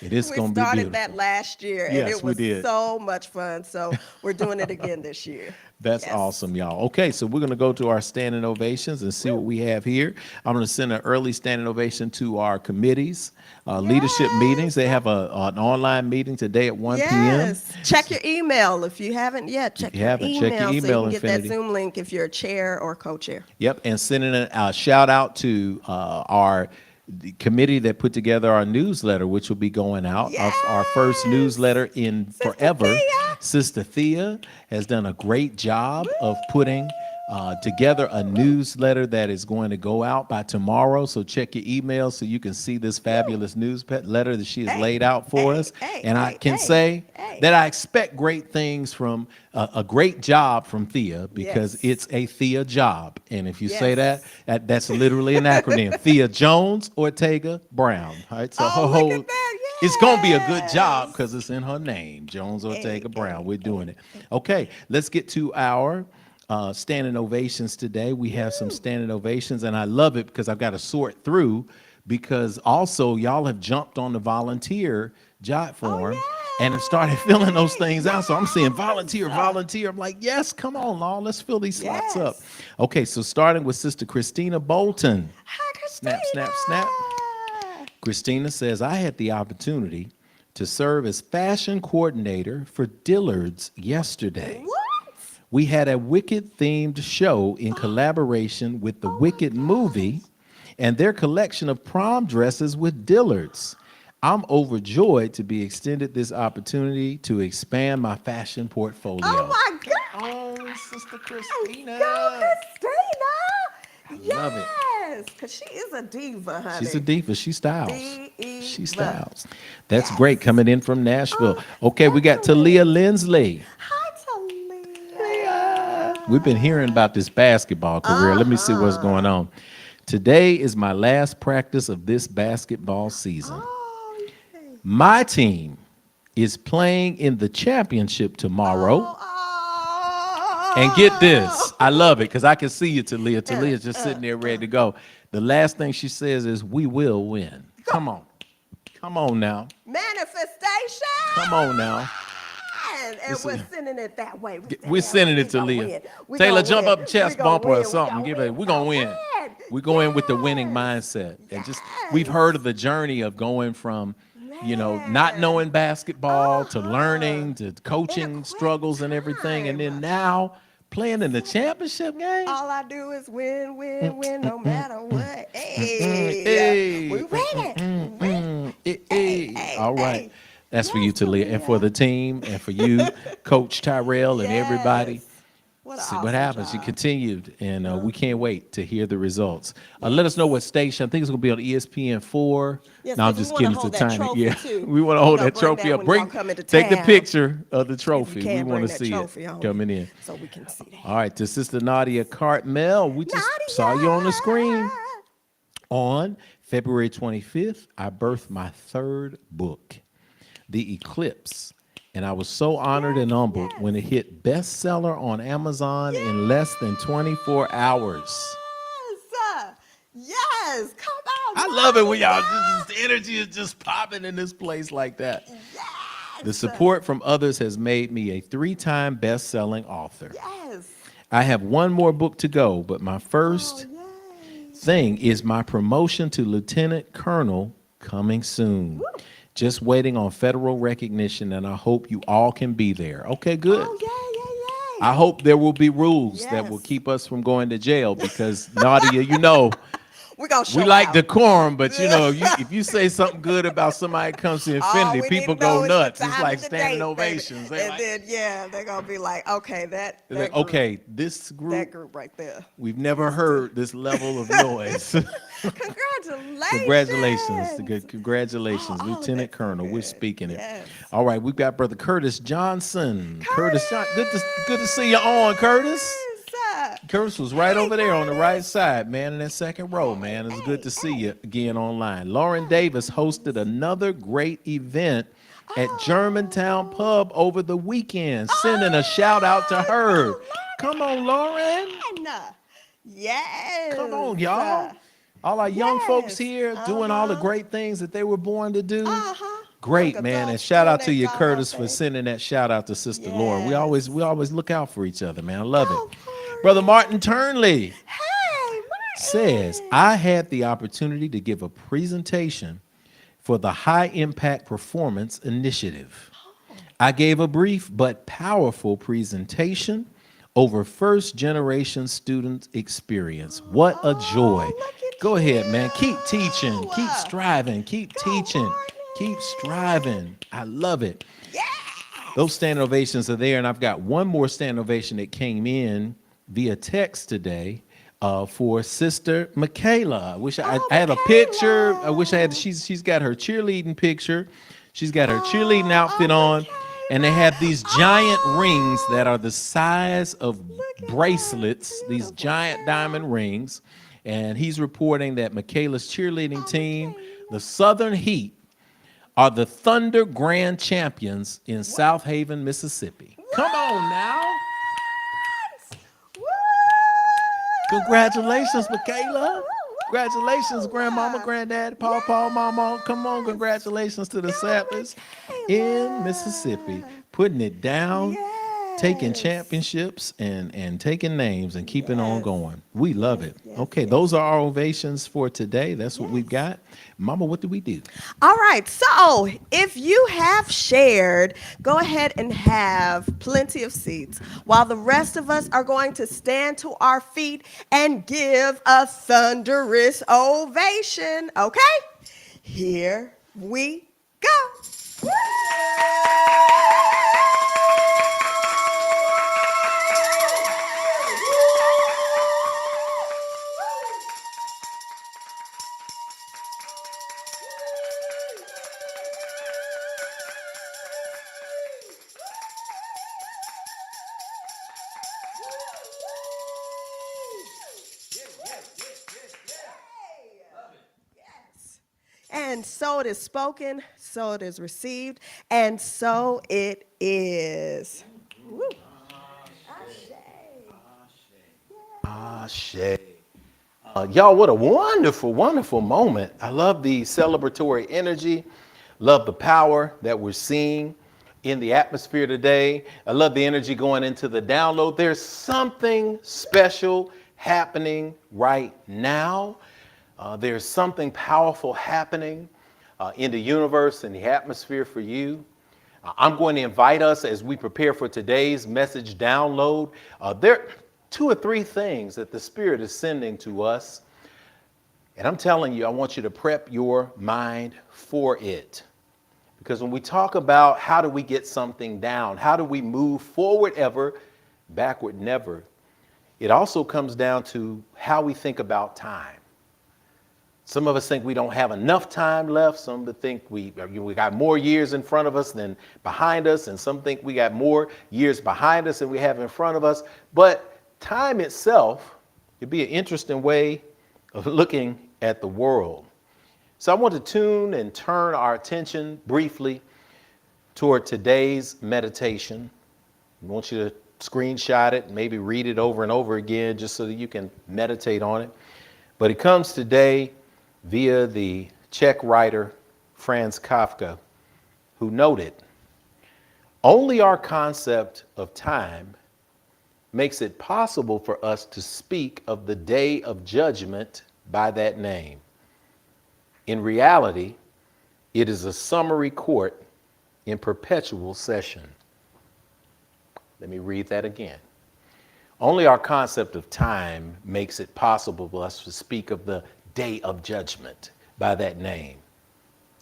It is We going to be started beautiful. that last year, and Yes, it we was did. so much fun. So we're doing it again this year. That's Yes. awesome, y'all. Okay, so we're going to go to our standing ovations and see what we have here. I'm going to send an early standing ovation to our committees, leadership meetings. They have an online meeting today at 1 p.m. Yes. Check your email if you haven't yet. Check you your haven't, email check your so you email, can get that Infinity. Zoom link if you're a chair or co-chair. Yep, and sending a shout out to our the committee that put together our newsletter, which will be going out, our first Yes. newsletter in Sister forever. Thea. Sister Thea has done a great job of putting together a newsletter that is going to go out by tomorrow. So check your email so you can see this fabulous newsletter that she has Hey, laid out for us. hey, And I hey, can hey, say hey. that I expect great things from a great job from Thea, because Yes. it's a Thea job. And if you say Yes. that's literally an acronym: Thea Jones Ortega Brown. All right, so Oh, look at that. it's going to be a good job Yes. because it's in her name, Jones Hey, Ortega Brown. hey, We're doing hey, it. hey. Okay, let's get to our standing ovations today. We have some standing ovations, and I love it because I've got to sort through, because also y'all have jumped on the volunteer jot Oh, form and have started filling those yay. things out. So I'm seeing Yes. volunteer, volunteer. I'm like, yes, come on, Law, let's fill these slots up. Yes. Okay, so starting with Sister Christina Bolton. Hi, Snap, snap, snap. Christina. Christina says, I had the opportunity to serve as fashion coordinator for Dillard's yesterday. What? We had a Wicked themed show in collaboration with the Oh my Wicked movie gosh. and their collection of prom dresses with Dillard's. I'm overjoyed to be extended this opportunity to expand my fashion portfolio. Oh my God. Oh, Sister Christina. Go, Christina. Love it. Yes. Because she is a diva, honey. She's a diva. She styles. She Diva. styles. That's Yes. great, coming in from Nashville. Okay, we got Excellent. Talia Lindsley. Hi, Talia. We've been hearing about this basketball career. Let me see what's going on. Today is my last practice of this basketball season. Oh, yay. My team is playing in the championship tomorrow. Oh. And get this, I love it because I can see you, Talia. Talia's just sitting there ready to go. The last thing she says is, "We will win." Come on. Come on now. Manifestation. Come on now. And This we're is- sending it that way. We're sending it to Leah. Taylor, jump up, chest bumper or something. Give it. We're gonna win. We go in with the winning mindset, and just we've heard of the journey of going from, not knowing basketball to learning to coaching struggles and everything, and then now playing in the championship game. All I do is win, win, win, no matter what. Hey, Hey. we ready. Hey, All right. hey. That's for you, Yes, Talia, and for Talia. the team, and for you, Coach Tyrell, and everybody. Yes. What an See what awesome happens. You job. continued, and we can't wait to hear the results. Let us know what station. I think it's going to be on ESPN4. Yes, No, I'm 'cause we just wanna kidding. It's hold a that tiny. trophy, Yeah, too. we want to We hold gonna that bring trophy that up. when y'all come into Take the town. picture of the If trophy. you We can want bring to that see trophy it on coming in. so we can see that. All right, to Sister Nadia Cartmel. We just saw you on the screen. On February 25th, I birthed my third book, The Eclipse. And I was so honored and humbled when it hit bestseller on Amazon in less than 24 hours. Yes. Yes. Come on. I love it when y'all, Nadia. the energy is just popping in this place like that. Yes. The support from others has made me a 3-time best-selling author. Yes. I have one more book to go, but my first Oh, yay. thing is my promotion to Lieutenant Colonel coming soon. Woo. Just waiting on federal recognition, and I hope you all can be there. Okay, good. Oh, yay, yay, yay. I hope there will be rules that will Yes. keep us from going to jail, because Nadia, We're going to show we like out. decorum, but if you say something good about somebody that comes to All Infinity, we people need to know go is the nuts. It's time like and the standing date, ovations. baby. They And like, then, they're going to be like, okay, that they're like, group, okay, this that group, group right there. we've never heard this level of noise. Congratulations. Congratulations, Oh, Lieutenant that's so Colonel. We're good. speaking it. Yes. All right, we've got Brother Curtis Johnson. Curtis, good to see you on, Curtis. Curtis was right over there on the right side, man, in that second row, man. It's good to see you again online. Lauren Davis hosted another great event at Germantown Pub over the weekend. Sending a shout out to her. Come on, Lauren. Yes. Come on, y'all. All our young folks Yes. here doing all the great things that they were born to do. Great, Look, man. And adults shout doing out to their you, job Curtis, out for there. sending that shout out to Sister Lauren. We always look out for each other, man. I love Oh, it. Brother Martin Turnley Hey, Martin. says, I had the opportunity to give a presentation for the High Impact Performance Initiative. I gave a brief but powerful presentation over first generation student experience. What a joy. Look at Go ahead, man. Keep teaching. you. Keep striving. Keep Good teaching. morning. Keep striving. I love it. Those Yes. standing ovations are there, and I've got one more standing ovation that came in via text today for Sister Michaela. Oh, I had a picture. I wish I had. Michaela. She's got her cheerleading picture. She's got her cheerleading Oh, outfit on, and they have Michaela. these giant rings that Oh, are the size of look at her. bracelets. These Beautiful giant girl. diamond rings, and he's reporting that Michaela's cheerleading Oh, team, the Michaela. Southern Heat, are the Thunder Grand Champions in What? South Haven, Mississippi. Come on now. Woo! Congratulations, Michaela. Congratulations, grandmama, Woo! granddad, paw, mama. Come on, Yes. congratulations to the Go, Sappers in Mississippi, Michaela. putting it down, taking Yes. championships and taking names and keeping on Yes. going. We love Yes, it. yes, Okay, yes, those are our yes. ovations for today. That's what we've Yes. got. Mama, what do we do? All right. So if you have shared, go ahead and have plenty of seats while the rest of us are going to stand to our feet and give a thunderous ovation. Okay? Here we go. And so it is spoken, so it is received, and so it is. Woo. Ashe. Y'all, what a wonderful, wonderful moment. I love the celebratory energy. Love the power that we're seeing in the atmosphere today. I love the energy going into the download. There's something special happening right now. There's something powerful happening in the universe and the atmosphere for you. I'm going to invite us as we prepare for today's message download. There are 2 or 3 things that the Spirit is sending to us. And I'm telling you, I want you to prep your mind for it. Because when we talk about how do we get something down, how do we move forward ever, backward never, it also comes down to how we think about time. Some of us think we don't have enough time left. Some think we got more years in front of us than behind us. And some think we got more years behind us than we have in front of us. But time itself could be an interesting way of looking at the world. So I want to tune and turn our attention briefly toward today's meditation. I want you to screenshot it and maybe read it over and over again just so that you can meditate on it. But it comes today via the Czech writer Franz Kafka, who noted, only our concept of time makes it possible for us to speak of the day of judgment by that name. In reality, it is a summary court in perpetual session. Let me read that again. Only our concept of time makes it possible for us to speak of the day of judgment by that name.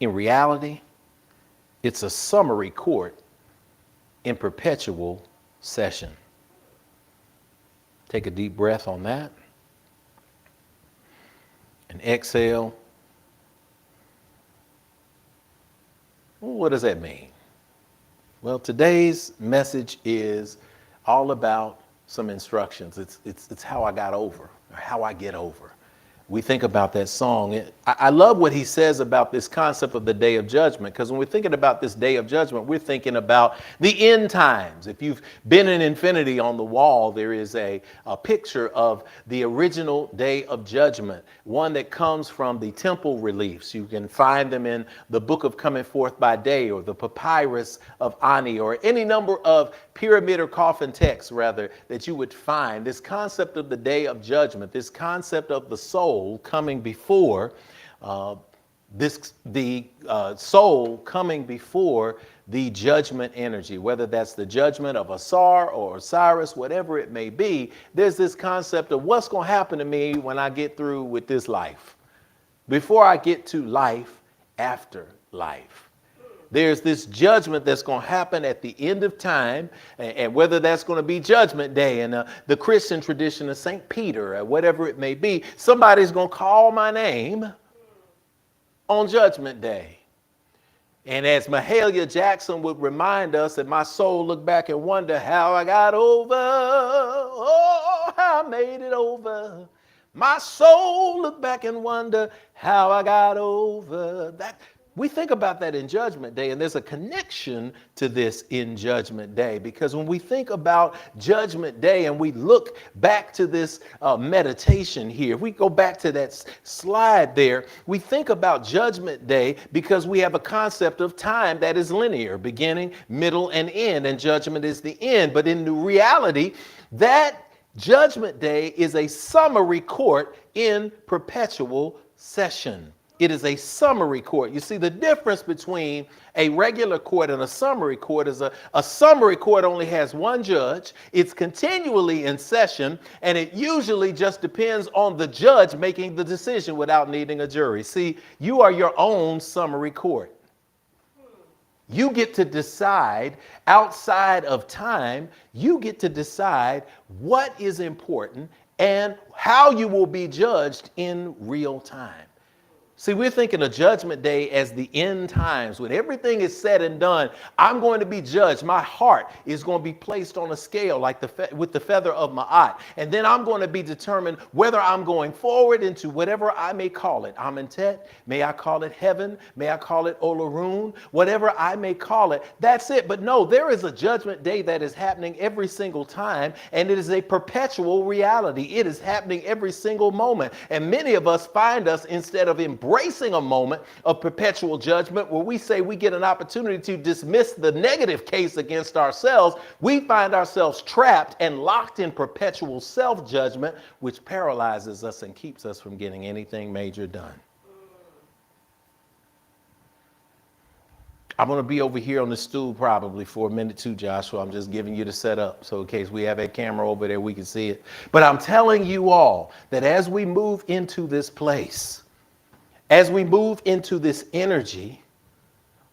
In reality, it's a summary court in perpetual session. Take a deep breath on that and exhale. Well, what does that mean? Well, today's message is all about some instructions. It's how I got over, or how I get over. We think about that song. I love what he says about this concept of the day of judgment, because when we're thinking about this day of judgment, we're thinking about the end times. If you've been in Infinity on the wall, there is a picture of the original day of judgment, one that comes from the temple reliefs. You can find them in the Book of Coming Forth by Day, or the Papyrus of Ani, or any number of pyramid or coffin texts, rather, that you would find. This concept of the day of judgment, this concept of the soul coming before the soul coming before the judgment energy, whether that's the judgment of Asar or Osiris, whatever it may be. There's this concept of what's going to happen to me when I get through with this life, before I get to life after life. There's this judgment that's going to happen at the end of time, and whether that's going to be Judgment Day in the Christian tradition of St. Peter or whatever it may be, somebody's going to call my name on Judgment Day. And as Mahalia Jackson would remind us, that my soul look back and wonder how I got over, oh, how I made it over. My soul look back and wonder how I got over that. We think about that in Judgment Day, and there's a connection to this in Judgment Day, because when we think about Judgment Day and we look back to this meditation here, if we go back to that slide there, we think about Judgment Day because we have a concept of time that is linear, beginning, middle, and end, and judgment is the end. But in the reality, that Judgment Day is a summary court in perpetual session. It is a summary court. You see, the difference between a regular court and a summary court is a summary court only has one judge. It's continually in session, and it usually just depends on the judge making the decision without needing a jury. See, you are your own summary court. You get to decide outside of time. You get to decide what is important and how you will be judged in real time. See, we're thinking of Judgment Day as the end times. When everything is said and done, I'm going to be judged. My heart is going to be placed on a scale like with the feather of Ma'at. And then I'm going to be determined whether I'm going forward into whatever I may call it. Amentet, may I call it heaven, may I call it Olarun, whatever I may call it. That's it. But no, there is a Judgment Day that is happening every single time, and it is a perpetual reality. It is happening every single moment. And many of us find us, instead of embracing a moment of perpetual judgment where we say we get an opportunity to dismiss the negative case against ourselves, we find ourselves trapped and locked in perpetual self-judgment, which paralyzes us and keeps us from getting anything major done. I'm going to be over here on the stool probably for a minute too, Joshua. I'm just giving you the setup, so in case we have a camera over there, we can see it. But I'm telling you all that as we move into this place, as we move into this energy,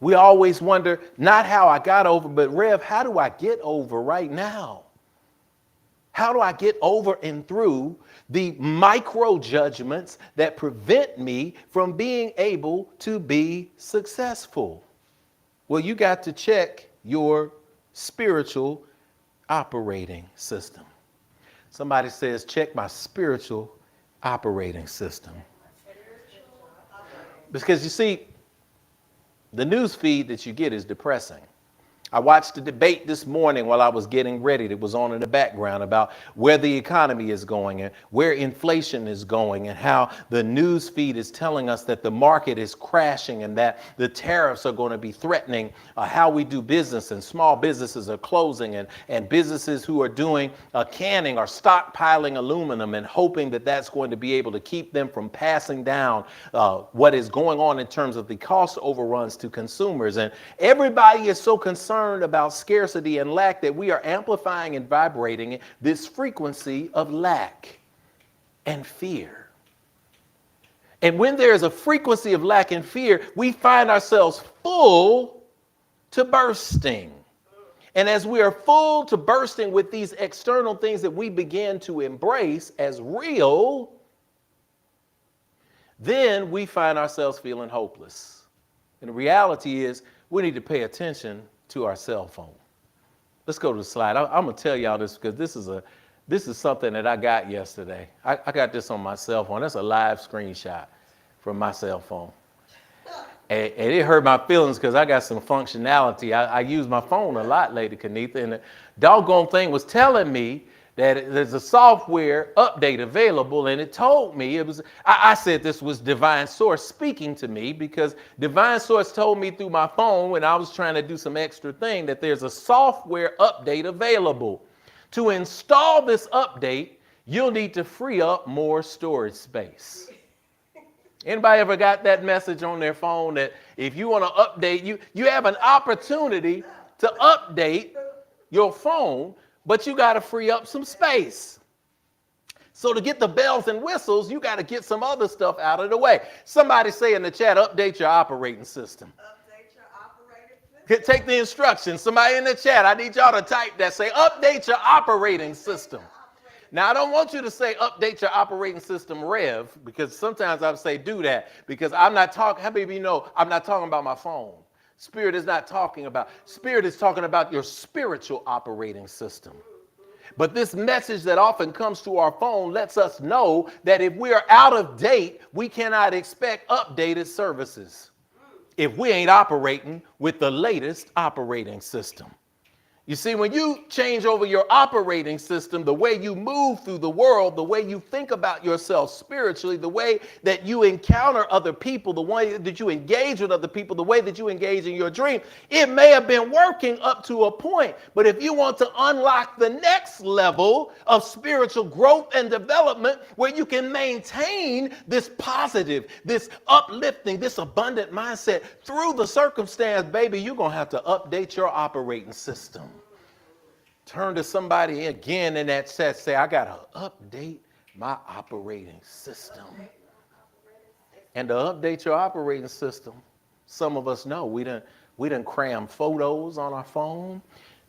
we always wonder not how I got over, but Rev, how do I get over right now? How do I get over and through the micro judgments that prevent me from being able to be successful? Well, you got to check your spiritual operating system. Somebody says, check my spiritual operating system. Because you see, the news feed that you get is depressing. I watched the debate this morning while I was getting ready. It was on in the background about where the economy is going and where inflation is going, and how the news feed is telling us that the market is crashing and that the tariffs are going to be threatening how we do business, and small businesses are closing, and businesses who are doing canning are stockpiling aluminum and hoping that that's going to be able to keep them from passing down what is going on in terms of the cost overruns to consumers. And everybody is so concerned about scarcity and lack that we are amplifying and vibrating this frequency of lack and fear. And when there is a frequency of lack and fear, we find ourselves full to bursting. And as we are full to bursting with these external things that we begin to embrace as real, then we find ourselves feeling hopeless. And the reality is we need to pay attention to our cell phone. Let's go to the slide. I'm going to tell y'all this because this is something that I got yesterday. I got this on my cell phone. That's a live screenshot from my cell phone. And it hurt my feelings because I got some functionality. I use my phone a lot, Lady Kenitha, and the doggone thing was telling me that there's a software update available, and it told me I said this was Divine Source speaking to me, because Divine Source told me through my phone when I was trying to do some extra thing that there's a software update available. To install this update, you'll need to free up more storage space. Anybody ever got that message on their phone that if you want to update, you have an opportunity to update your phone, but you got to free up some space. So to get the bells and whistles, you got to get some other stuff out of the way. Somebody say in the chat, update your operating system. Update your operating system. Take the instructions. Somebody in the chat, I need y'all to type that. Say, update your operating system. Now, I don't want you to say update your operating system, Rev, because sometimes I would say do that, because I'm not talking, how many of you know I'm not talking about my phone? Spirit is not talking about, Spirit is talking about your spiritual operating system. But this message that often comes to our phone lets us know that if we are out of date, we cannot expect updated services if we ain't operating with the latest operating system. You see, when you change over your operating system, the way you move through the world, the way you think about yourself spiritually, the way that you encounter other people, the way that you engage with other people, the way that you engage in your dream, it may have been working up to a point. But if you want to unlock the next level of spiritual growth and development where you can maintain this positive, this uplifting, this abundant mindset through the circumstance, baby, you're going to have to update your operating system. Turn to somebody again in that chat, say, I got to update my operating system. And to update your operating system, some of us know we done cram photos on our phone,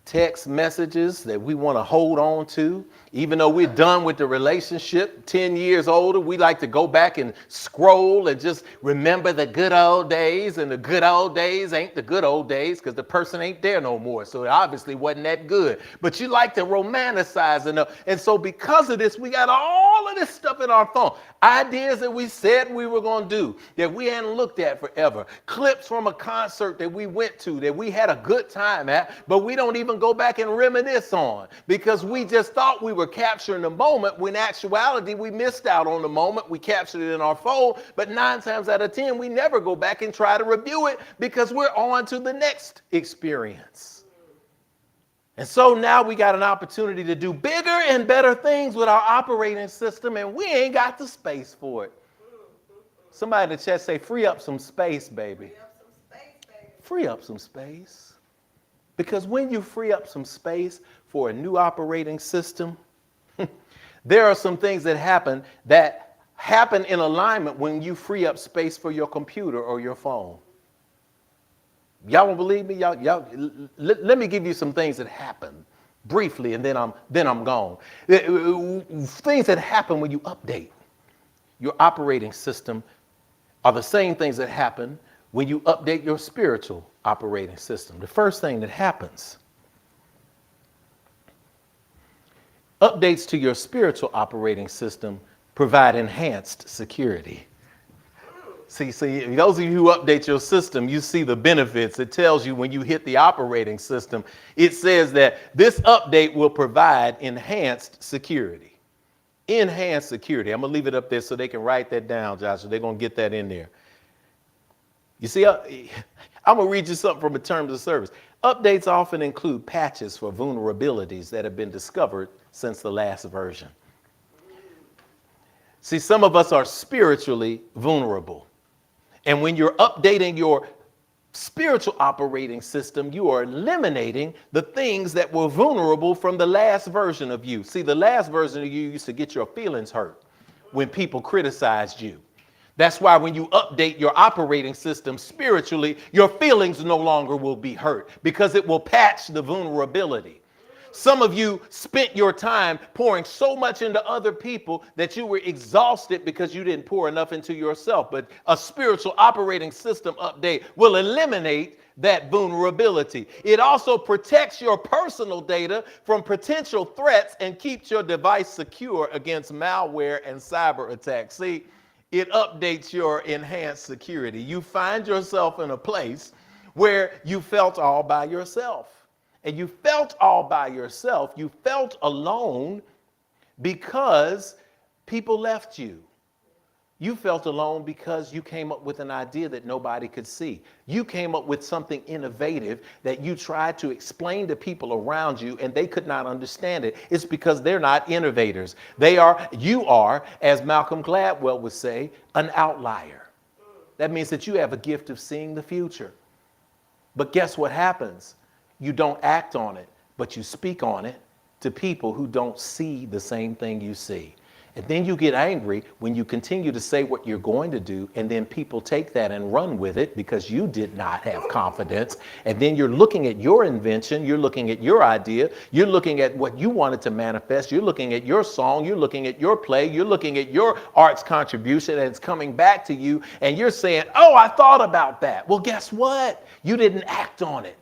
text messages that we want to hold on to. Even though we're done with the relationship, 10 years older, we like to go back and scroll and just remember the good old days. And the good old days ain't the good old days because the person ain't there no more. So it obviously wasn't that good. But you like to romanticize enough. And so because of this, we got all of this stuff in our phone. Ideas that we said we were going to do that we hadn't looked at forever. Clips from a concert that we went to that we had a good time at, but we don't even go back and reminisce on because we just thought we were capturing the moment when in actuality we missed out on the moment. We captured it in our phone, but 9 times out of 10 we never go back and try to review it because we're on to the next experience. And so now we got an opportunity to do bigger and better things with our operating system, and we ain't got the space for it. Somebody in the chat say, free up some space, baby. Free up some space. Because when you free up some space for a new operating system, there are some things that happen in alignment when you free up space for your computer or your phone. Y'all won't believe me? Let me give you some things that happen briefly, and then I'm gone. Things that happen when you update your operating system are the same things that happen when you update your spiritual operating system. The first thing that happens, updates to your spiritual operating system provide enhanced security. See, those of you who update your system, you see the benefits. It tells you when you hit the operating system, it says that this update will provide enhanced security. Enhanced security. I'm going to leave it up there so they can write that down, Joshua. They're going to get that in there. You see, I'm going to read you something from the terms of service. Updates often include patches for vulnerabilities that have been discovered since the last version. See, some of us are spiritually vulnerable. And when you're updating your spiritual operating system, you are eliminating the things that were vulnerable from the last version of you. See, the last version of you used to get your feelings hurt when people criticized you. That's why when you update your operating system spiritually, your feelings no longer will be hurt because it will patch the vulnerability. Some of you spent your time pouring so much into other people that you were exhausted because you didn't pour enough into yourself. But a spiritual operating system update will eliminate that vulnerability. It also protects your personal data from potential threats and keeps your device secure against malware and cyber attacks. See, it updates your enhanced security. You find yourself in a place where you felt all by yourself. And you felt all by yourself. You felt alone because people left you. You felt alone because you came up with an idea that nobody could see. You came up with something innovative that you tried to explain to people around you and they could not understand it. It's because they're not innovators. You are, as Malcolm Gladwell would say, an outlier. That means that you have a gift of seeing the future. But guess what happens? You don't act on it, but you speak on it to people who don't see the same thing you see. And then you get angry when you continue to say what you're going to do, and then people take that and run with it because you did not have confidence. And then you're looking at your invention, you're looking at your idea, you're looking at what you wanted to manifest, you're looking at your song, you're looking at your play, you're looking at your arts contribution, and it's coming back to you, and you're saying, oh, I thought about that. Well, guess what? You didn't act on it.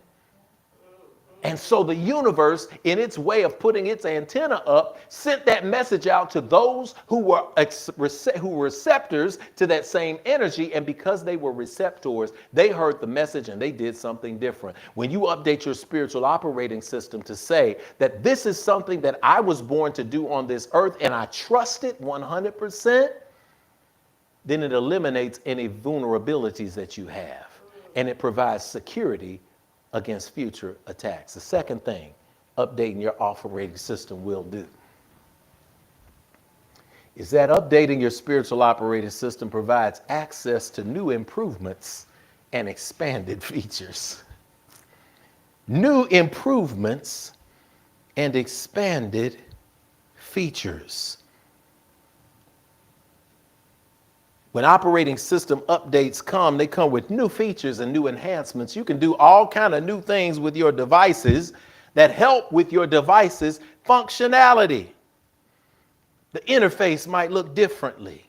And so the universe, in its way of putting its antenna up, sent that message out to those who were receptors to that same energy. And because they were receptors, they heard the message and they did something different. When you update your spiritual operating system to say that this is something that I was born to do on this earth and I trust it 100%, then it eliminates any vulnerabilities that you have. And it provides security against future attacks. The second thing updating your operating system will do is that updating your spiritual operating system provides access to new improvements and expanded features. New improvements and expanded features. When operating system updates come, they come with new features and new enhancements. You can do all kind of new things with your devices that help with your device's functionality. The interface might look differently.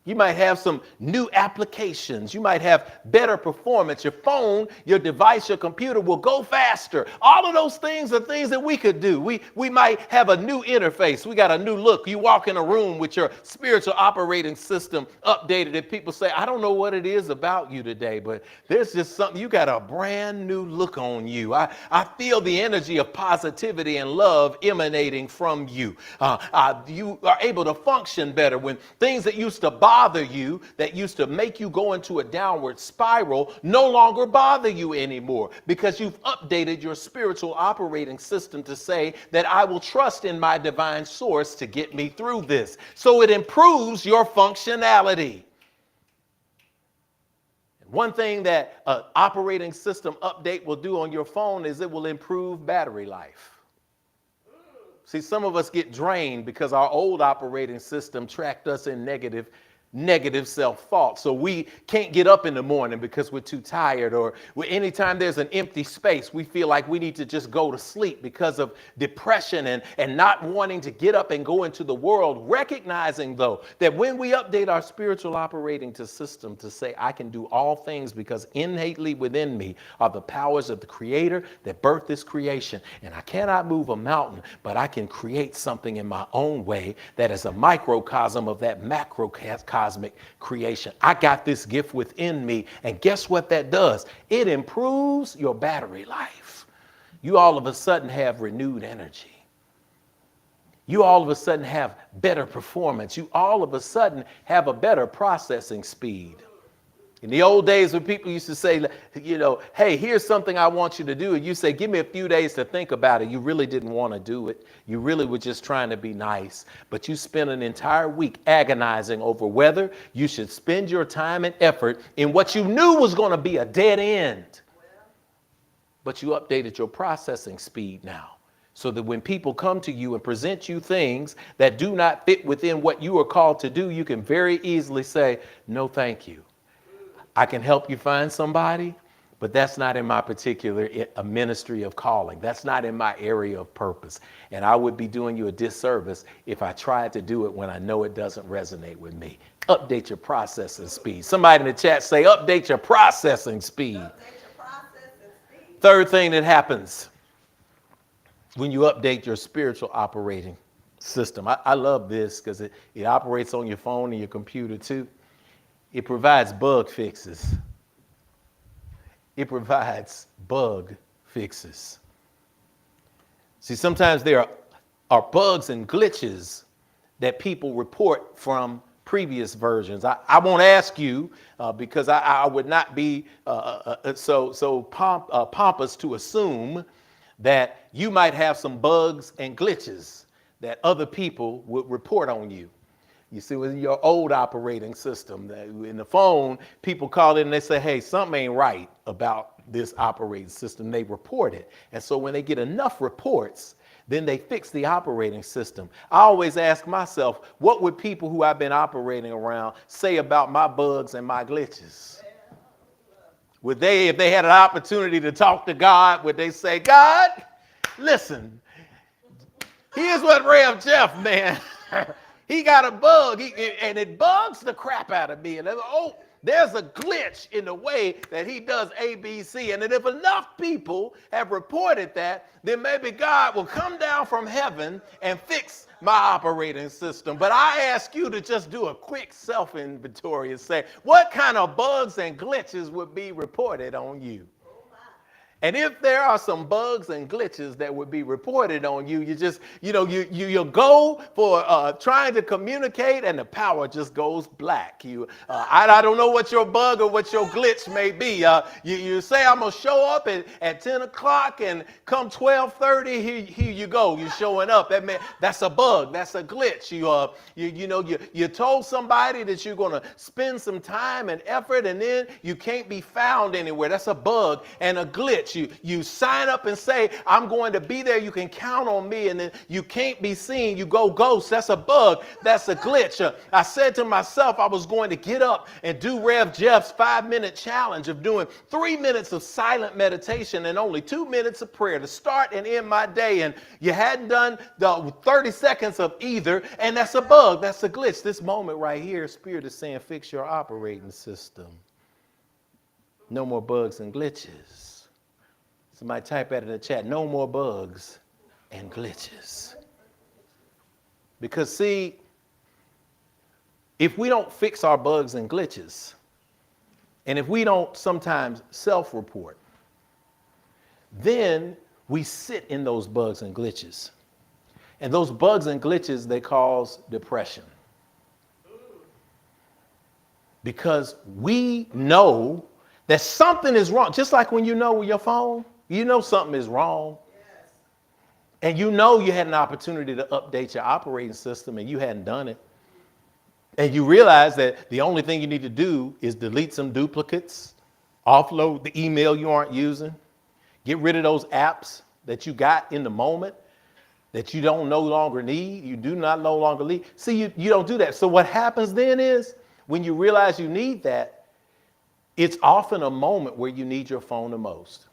You might have some new applications. You might have better performance. Your phone, your device, your computer will go faster. All of those things are things that we could do. We might have a new interface. We got a new look. You walk in a room with your spiritual operating system updated and people say, I don't know what it is about you today, but there's just something. You got a brand new look on you. I feel the energy of positivity and love emanating from you. You are able to function better when things that used to bother you, that used to make you go into a downward spiral, no longer bother you anymore because you've updated your spiritual operating system to say that I will trust in my divine source to get me through this. So it improves your functionality. One thing that an operating system update will do on your phone is it will improve battery life. See, some of us get drained because our old operating system tracked us in negative self-thought. So we can't get up in the morning because we're too tired, or anytime there's an empty space, we feel like we need to just go to sleep because of depression and not wanting to get up and go into the world, recognizing though that when we update our spiritual operating system to say, I can do all things because innately within me are the powers of the Creator that birthed this creation. And I cannot move a mountain, but I can create something in my own way that is a microcosm of that macrocosmic creation. I got this gift within me, and guess what that does? It improves your battery life. You all of a sudden have renewed energy. You all of a sudden have better performance. You all of a sudden have a better processing speed. In the old days when people used to say, hey, here's something I want you to do. And you say, give me a few days to think about it. You really didn't want to do it. You really were just trying to be nice. But you spent an entire week agonizing over whether you should spend your time and effort in what you knew was going to be a dead end. But you updated your processing speed now, so that when people come to you and present you things that do not fit within what you are called to do, you can very easily say, no, thank you. I can help you find somebody, but that's not in my particular ministry of calling. That's not in my area of purpose. And I would be doing you a disservice if I tried to do it when I know it doesn't resonate with me. Update your processing speed. Somebody in the chat say, update your processing speed. Third thing that happens when you update your spiritual operating system. I love this because it operates on your phone and your computer too. It provides bug fixes. It provides bug fixes. See, sometimes there are bugs and glitches that people report from previous versions. I won't ask you because I would not be pompous to assume that you might have some bugs and glitches that other people would report on you. You see, with your old operating system, in the phone, people call in and they say, hey, something ain't right about this operating system. They report it. And so when they get enough reports, then they fix the operating system. I always ask myself, what would people who I've been operating around say about my bugs and my glitches? Would they, if they had an opportunity to talk to God, would they say, God, listen, here's what Rev Jeff, man, he got a bug, and it bugs the crap out of me. And there's a glitch in the way that he does A, B, C. And if enough people have reported that, then maybe God will come down from heaven and fix my operating system. But I ask you to just do a quick self-inventory and say, what kind of bugs and glitches would be reported on you? And if there are some bugs and glitches that would be reported on you, you'll go for trying to communicate and the power just goes black. I don't know what your bug or what your glitch may be. You say, I'm going to show up at 10 o'clock and come 12:30, here you go. You're showing up. That's a bug. That's a glitch. You told somebody that you're going to spend some time and effort and then you can't be found anywhere. That's a bug and a glitch. You sign up and say, I'm going to be there. You can count on me. And then you can't be seen. You go ghost. That's a bug. That's a glitch. I said to myself, I was going to get up and do Rev Jeff's 5-minute challenge of doing 3 minutes of silent meditation and only 2 minutes of prayer to start and end my day. And you hadn't done the 30 seconds of either. And that's a bug. That's a glitch. This moment right here, Spirit is saying, fix your operating system. No more bugs and glitches. Somebody type that in the chat. No more bugs and glitches. Because see, if we don't fix our bugs and glitches, and if we don't sometimes self-report, then we sit in those bugs and glitches. And those bugs and glitches, they cause depression. Because we know that something is wrong. Just like when you know with your phone, you know something is wrong. Yes. And you know you had an opportunity to update your operating system and you hadn't done it. And you realize that the only thing you need to do is delete some duplicates, offload the email you aren't using, get rid of those apps that you got in the moment that you don't no longer need, you do not no longer need. See, you don't do that. So what happens then is when you realize you need that, it's often a moment where you need your phone the most.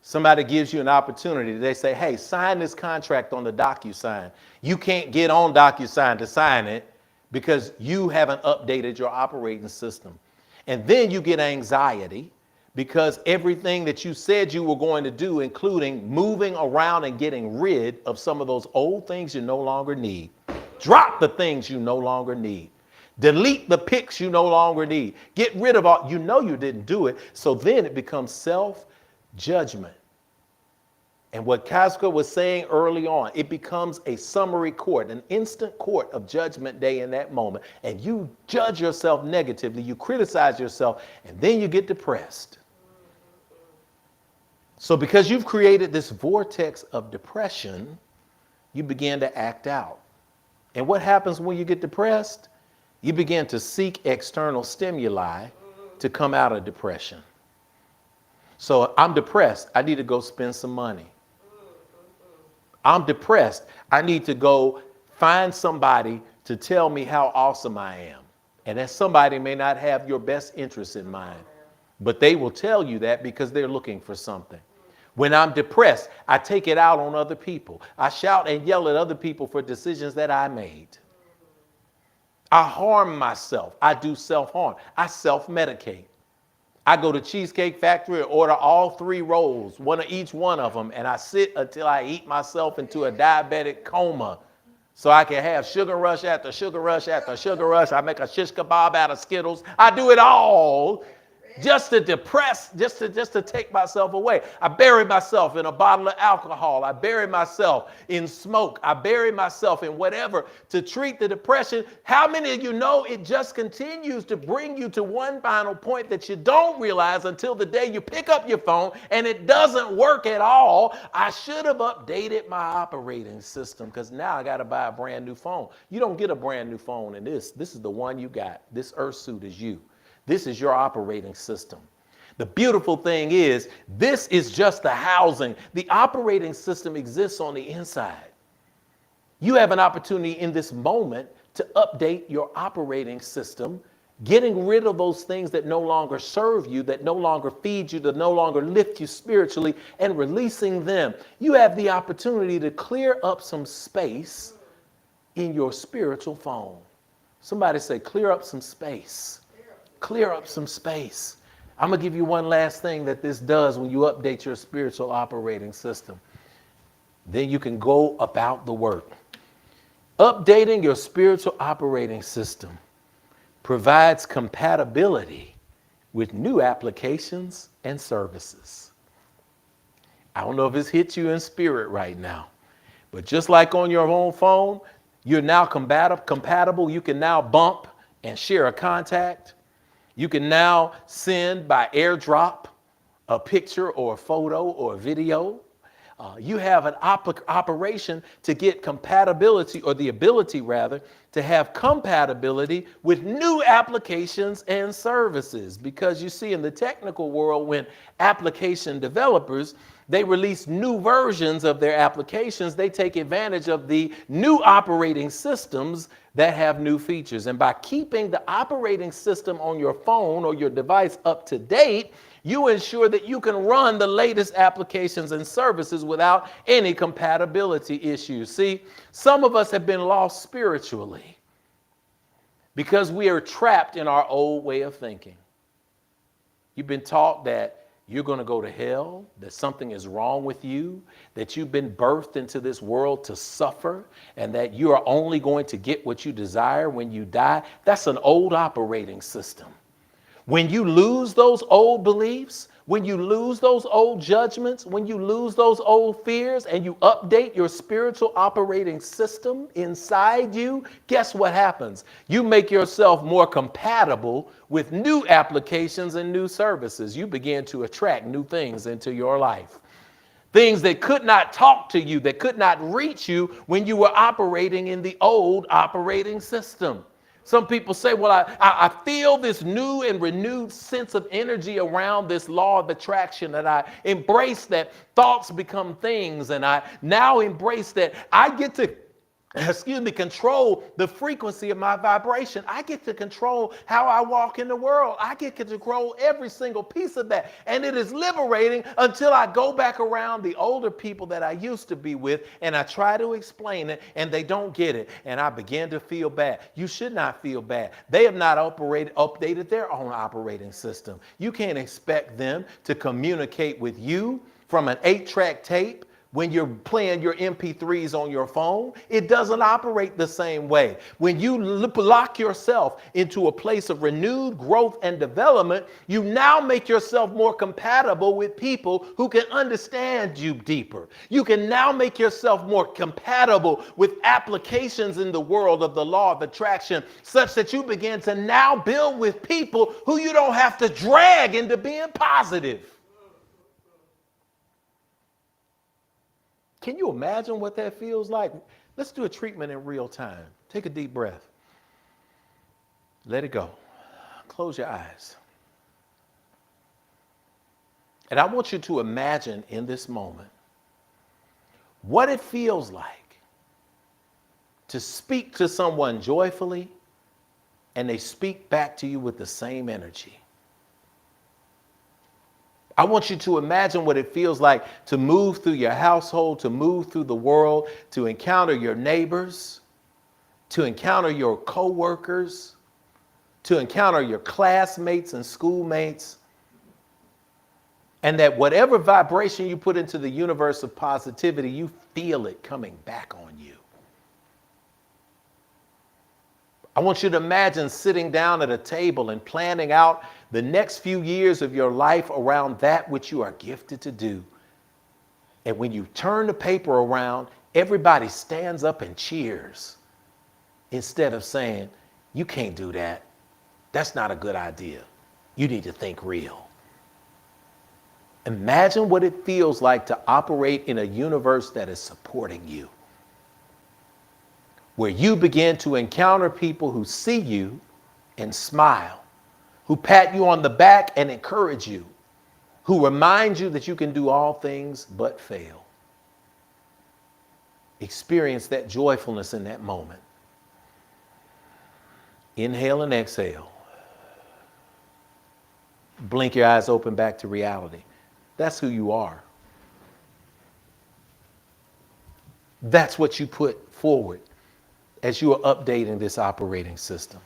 Somebody gives you an opportunity. They say, hey, sign this contract on the DocuSign. You can't get on DocuSign to sign it because you haven't updated your operating system. And then you get anxiety because everything that you said you were going to do, including moving around and getting rid of some of those old things you no longer need. Drop the things you no longer need. Delete the pics you no longer need. Get rid of all, you know you didn't do it. So then it becomes self-judgment. And what Casca was saying early on, it becomes a summary court, an instant court of judgment day in that moment. And you judge yourself negatively, you criticize yourself, and then you get depressed. So because you've created this vortex of depression, you begin to act out. And what happens when you get depressed? You begin to seek external stimuli to come out of depression. So I'm depressed. I need to go spend some money. I'm depressed. I need to go find somebody to tell me how awesome I am. And that somebody may not have your best interests in mind, but they will tell you that because they're looking for something. When I'm depressed, I take it out on other people. I shout and yell at other people for decisions that I made. I harm myself. I do self-harm. I self-medicate. I go to Cheesecake Factory and order all 3 rolls, one of each one of them, and I sit until I eat myself into a diabetic coma so I can have sugar rush after sugar rush after sugar rush. I make a shish kebab out of Skittles. I do it all just to depress, just to take myself away. I bury myself in a bottle of alcohol. I bury myself in smoke. I bury myself in whatever to treat the depression. How many of you know it just continues to bring you to one final point that you don't realize until the day you pick up your phone and it doesn't work at all? I should have updated my operating system because now I got to buy a brand new phone. You don't get a brand new phone in this. This is the one you got. This Earth suit is you. This is your operating system. The beautiful thing is, this is just the housing. The operating system exists on the inside. You have an opportunity in this moment to update your operating system, getting rid of those things that no longer serve you, that no longer feed you, that no longer lift you spiritually, and releasing them. You have the opportunity to clear up some space in your spiritual phone. Somebody say, clear up some space. Clear up some space. I'm going to give you one last thing that this does when you update your spiritual operating system. Then you can go about the work. Updating your spiritual operating system provides compatibility with new applications and services. I don't know if it's hit you in spirit right now, but just like on your own phone, you're now compatible. You can now bump and share a contact. You can now send by airdrop a picture or a photo or a video. You have an operation to get compatibility, or the ability rather, to have compatibility with new applications and services. Because you see, in the technical world, when application developers, they release new versions of their applications, they take advantage of the new operating systems that have new features. And by keeping the operating system on your phone or your device up to date, you ensure that you can run the latest applications and services without any compatibility issues. See, some of us have been lost spiritually because we are trapped in our old way of thinking. You've been taught that you're going to go to hell, that something is wrong with you, that you've been birthed into this world to suffer, and that you are only going to get what you desire when you die. That's an old operating system. When you lose those old beliefs, when you lose those old judgments, when you lose those old fears and you update your spiritual operating system inside you, guess what happens? You make yourself more compatible with new applications and new services. You begin to attract new things into your life. Things that could not talk to you, that could not reach you when you were operating in the old operating system. Some people say, well, I feel this new and renewed sense of energy around this law of attraction, that I embrace that thoughts become things, and I now embrace that I get to control the frequency of my vibration. I get to control how I walk in the world. I get to control every single piece of that. And it is liberating until I go back around the older people that I used to be with and I try to explain it and they don't get it. And I begin to feel bad. You should not feel bad. They have not updated their own operating system. You can't expect them to communicate with you from an 8-track tape. When you're playing your MP3s on your phone, it doesn't operate the same way. When you lock yourself into a place of renewed growth and development, you now make yourself more compatible with people who can understand you deeper. You can now make yourself more compatible with applications in the world of the law of attraction, such that you begin to now build with people who you don't have to drag into being positive. Can you imagine what that feels like? Let's do a treatment in real time. Take a deep breath. Let it go. Close your eyes. And I want you to imagine in this moment what it feels like to speak to someone joyfully and they speak back to you with the same energy. I want you to imagine what it feels like to move through your household, to move through the world, to encounter your neighbors, to encounter your coworkers, to encounter your classmates and schoolmates, and that whatever vibration you put into the universe of positivity, you feel it coming back on you. I want you to imagine sitting down at a table and planning out the next few years of your life around that which you are gifted to do. And when you turn the paper around, everybody stands up and cheers instead of saying, you can't do that. That's not a good idea. You need to think real. Imagine what it feels like to operate in a universe that is supporting you, where you begin to encounter people who see you and smile, who pat you on the back and encourage you, who remind you that you can do all things but fail. Experience that joyfulness in that moment. Inhale and exhale. Blink your eyes open back to reality. That's who you are. That's what you put forward as you are updating this operating system.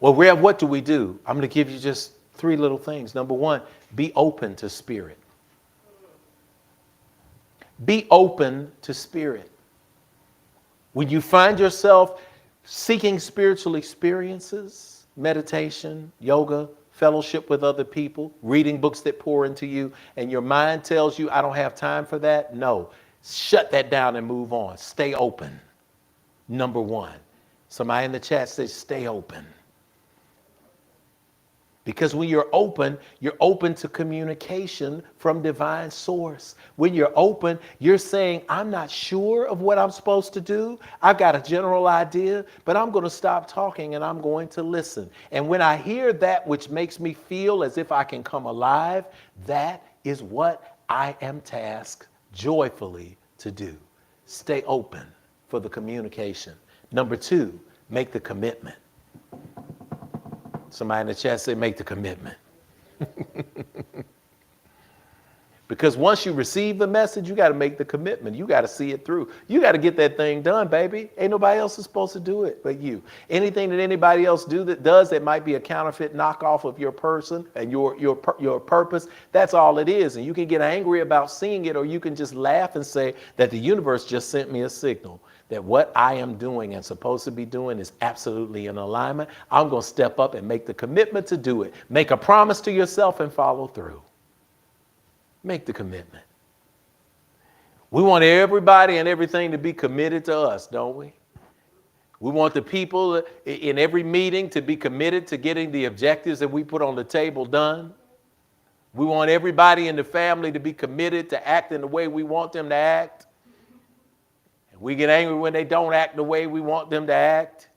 Well, Rev, what do we do? I'm going to give you just 3 little things. Number 1, be open to spirit. Be open to spirit. When you find yourself seeking spiritual experiences, meditation, yoga, fellowship with other people, reading books that pour into you, and your mind tells you, I don't have time for that, no. Shut that down and move on. Stay open. Number 1. Somebody in the chat says, stay open. Because when you're open to communication from divine source. When you're open, you're saying, I'm not sure of what I'm supposed to do. I've got a general idea, but I'm going to stop talking and I'm going to listen. And when I hear that which makes me feel as if I can come alive, that is what I am tasked joyfully to do. Stay open for the communication. Number 2, make the commitment. Somebody in the chat say, make the commitment. Because once you receive the message, you got to make the commitment. You got to see it through. You got to get that thing done, baby. Ain't nobody else is supposed to do it but you. Anything that anybody else does that might be a counterfeit knockoff of your person and your purpose, that's all it is. And you can get angry about seeing it, or you can just laugh and say that the universe just sent me a signal that what I am doing and supposed to be doing is absolutely in alignment. I'm going to step up and make the commitment to do it. Make a promise to yourself and follow through. Make the commitment. We want everybody and everything to be committed to us, don't we? We want the people in every meeting to be committed to getting the objectives that we put on the table done. We want everybody in the family to be committed to acting the way we want them to act. We get angry when they don't act the way we want them to act.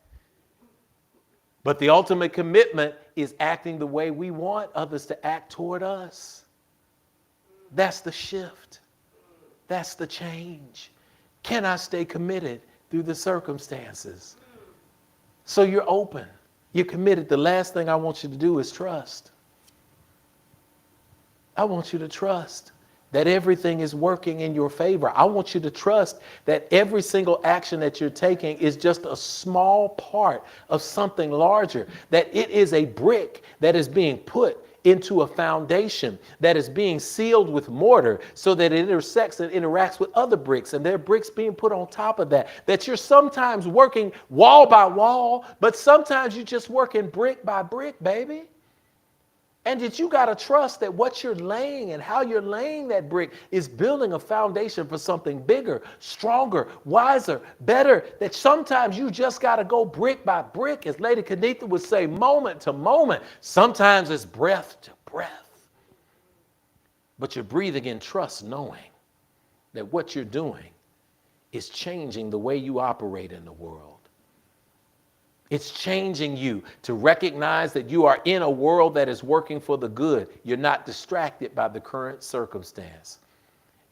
But the ultimate commitment is acting the way we want others to act toward us. That's the shift. That's the change. Can I stay committed through the circumstances? So you're open. You're committed. The last thing I want you to do is trust. I want you to trust that everything is working in your favor. I want you to trust that every single action that you're taking is just a small part of something larger, that it is a brick that is being put into a foundation that is being sealed with mortar so that it intersects and interacts with other bricks, and there are bricks being put on top of that, that you're sometimes working wall by wall, but sometimes you're just working brick by brick, baby. And that you got to trust that what you're laying and how you're laying that brick is building a foundation for something bigger, stronger, wiser, better. That sometimes you just got to go brick by brick, as Lady Kenitha would say, moment to moment. Sometimes it's breath to breath. But you're breathing in trust, knowing that what you're doing is changing the way you operate in the world. It's changing you to recognize that you are in a world that is working for the good. You're not distracted by the current circumstance.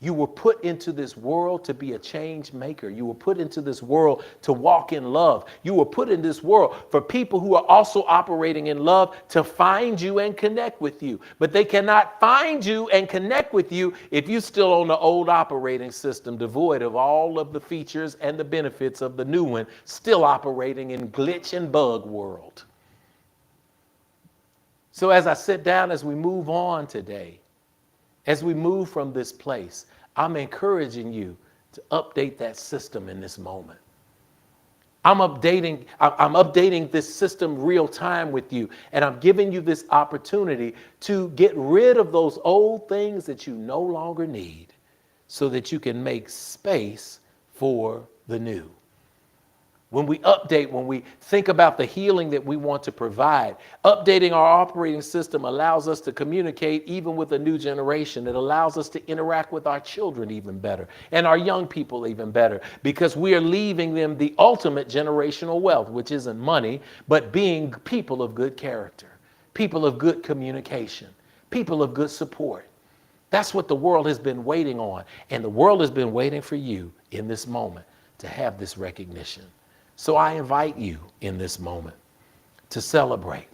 You were put into this world to be a change maker. You were put into this world to walk in love. You were put in this world for people who are also operating in love to find you and connect with you. But they cannot find you and connect with you if you're still on the old operating system, devoid of all of the features and the benefits of the new one, still operating in glitch and bug world. So as I sit down, as we move on today, as we move from this place, I'm encouraging you to update that system in this moment. I'm updating this system real time with you. And I'm giving you this opportunity to get rid of those old things that you no longer need so that you can make space for the new. When we update, when we think about the healing that we want to provide, updating our operating system allows us to communicate even with a new generation. It allows us to interact with our children even better and our young people even better because we are leaving them the ultimate generational wealth, which isn't money, but being people of good character, people of good communication, people of good support. That's what the world has been waiting on. And the world has been waiting for you in this moment to have this recognition. So I invite you in this moment to celebrate.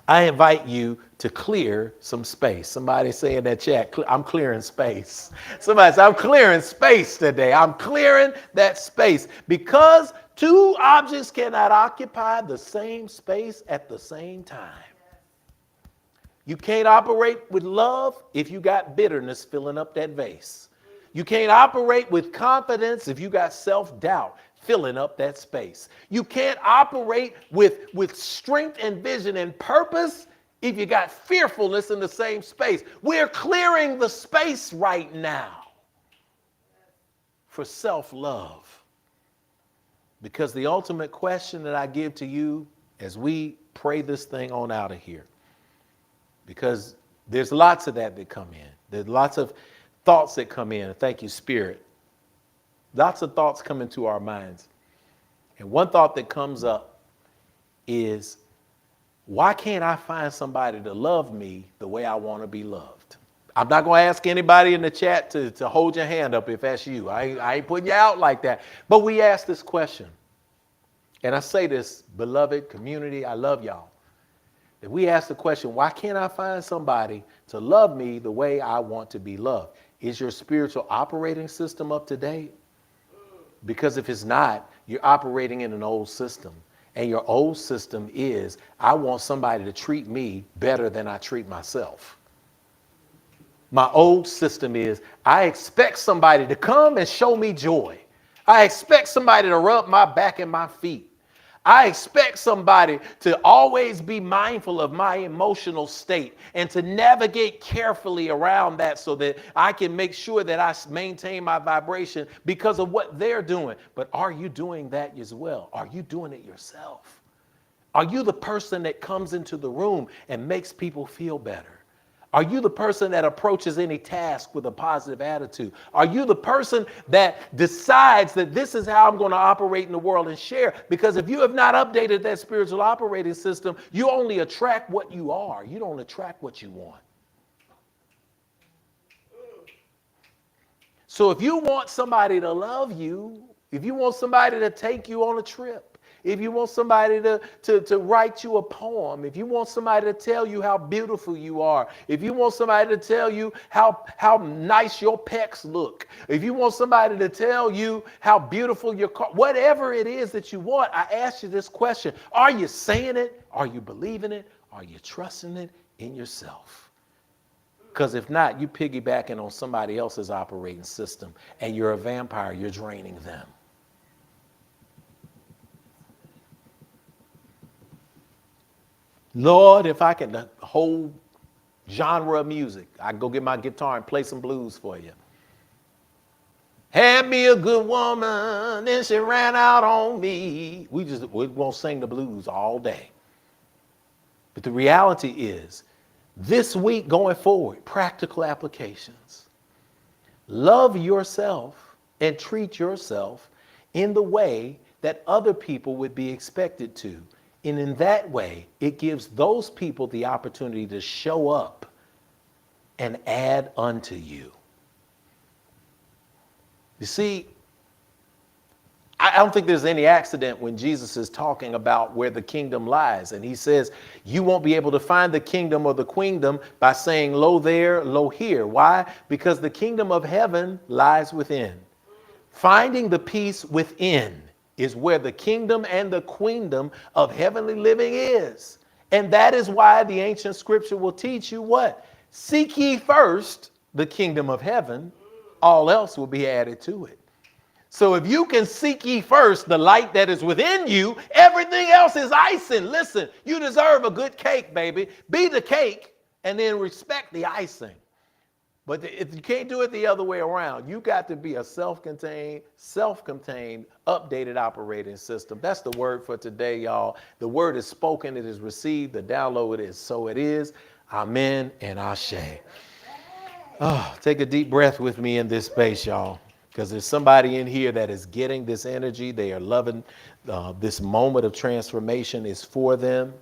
I invite you to clear some space. Somebody say in that chat, I'm clearing space. Somebody say, I'm clearing space today. I'm clearing that space because two objects cannot occupy the same space at the same time. You can't operate with love if you got bitterness filling up that vase. You can't operate with confidence if you got self-doubt filling up that space. You can't operate with strength and vision and purpose if you got fearfulness in the same space. We're clearing the space right now for self-love. Because the ultimate question that I give to you as we pray this thing on out of here, because there's lots of that come in. There's lots of thoughts that come in. Thank you, Spirit. Lots of thoughts come into our minds. And one thought that comes up is, why can't I find somebody to love me the way I want to be loved? I'm not going to ask anybody in the chat to hold your hand up if that's you. I ain't putting you out like that. But we ask this question. And I say this, beloved community, I love y'all. If we ask the question, why can't I find somebody to love me the way I want to be loved? Is your spiritual operating system up to date? Because if it's not, you're operating in an old system. And your old system is, I want somebody to treat me better than I treat myself. My old system is, I expect somebody to come and show me joy. I expect somebody to rub my back and my feet. I expect somebody to always be mindful of my emotional state and to navigate carefully around that so that I can make sure that I maintain my vibration because of what they're doing. But are you doing that as well? Are you doing it yourself? Are you the person that comes into the room and makes people feel better? Are you the person that approaches any task with a positive attitude? Are you the person that decides that this is how I'm going to operate in the world and share? Because if you have not updated that spiritual operating system, you only attract what you are. You don't attract what you want. So if you want somebody to love you, if you want somebody to take you on a trip, if you want somebody to write you a poem, if you want somebody to tell you how beautiful you are, if you want somebody to tell you how nice your pecs look, if you want somebody to tell you how beautiful your car, whatever it is that you want, I ask you this question. Are you saying it? Are you believing it? Are you trusting it in yourself? Because if not, you piggybacking on somebody else's operating system and you're a vampire, you're draining them. Lord, if I could, the whole genre of music, I can go get my guitar and play some blues for you. Had me a good woman, then she ran out on me. We won't sing the blues all day. But the reality is, this week going forward, practical applications. Love yourself and treat yourself in the way that other people would be expected to. And in that way, it gives those people the opportunity to show up and add unto you. You see, I don't think there's any accident when Jesus is talking about where the kingdom lies. And he says, you won't be able to find the kingdom or the queendom by saying, lo there, lo here. Why? Because the kingdom of heaven lies within. Finding the peace within is where the kingdom and the queendom of heavenly living is. And that is why the ancient scripture will teach you what? Seek ye first the kingdom of heaven, all else will be added to it. So if you can seek ye first the light that is within you, everything else is icing. Listen, you deserve a good cake, baby. Be the cake and then respect the icing. But if you can't do it the other way around, you got to be a self-contained, updated operating system. That's the word for today, y'all. The word is spoken, it is received, the download is so it is. Amen and ashe. Oh, take a deep breath with me in this space, y'all, because there's somebody in here that is getting this energy. They are loving this moment of transformation is for them.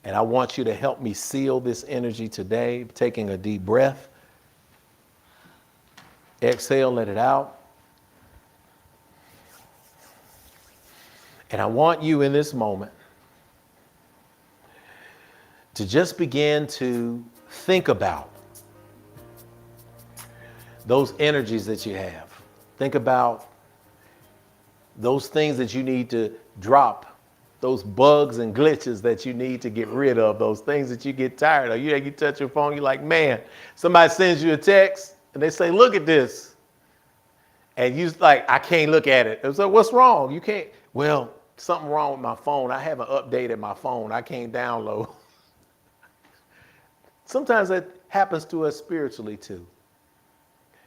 And I want you to help me seal this energy today, taking a deep breath. Exhale, let it out. And I want you in this moment to just begin to think about those energies that you have. Think about those things that you need to drop, those bugs and glitches that you need to get rid of, those things that you get tired of. You touch your phone, you're like, man, somebody sends you a text and they say, look at this. And you're like, I can't look at it. So what's wrong? You can't. Well, something wrong with my phone. I haven't updated my phone. I can't download. Sometimes that happens to us spiritually too.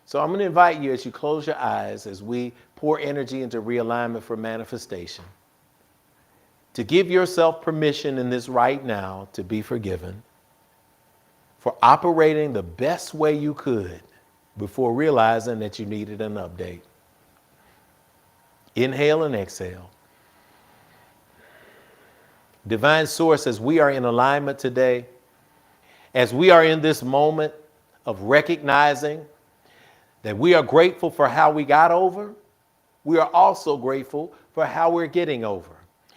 So I'm going to invite you as you close your eyes, as we pour energy into realignment for manifestation, to give yourself permission in this right now to be forgiven for operating the best way you could before realizing that you needed an update. Inhale and exhale. Divine Source, as we are in alignment today, as we are in this moment of recognizing that we are grateful for how we got over, we are also grateful for how we're getting over.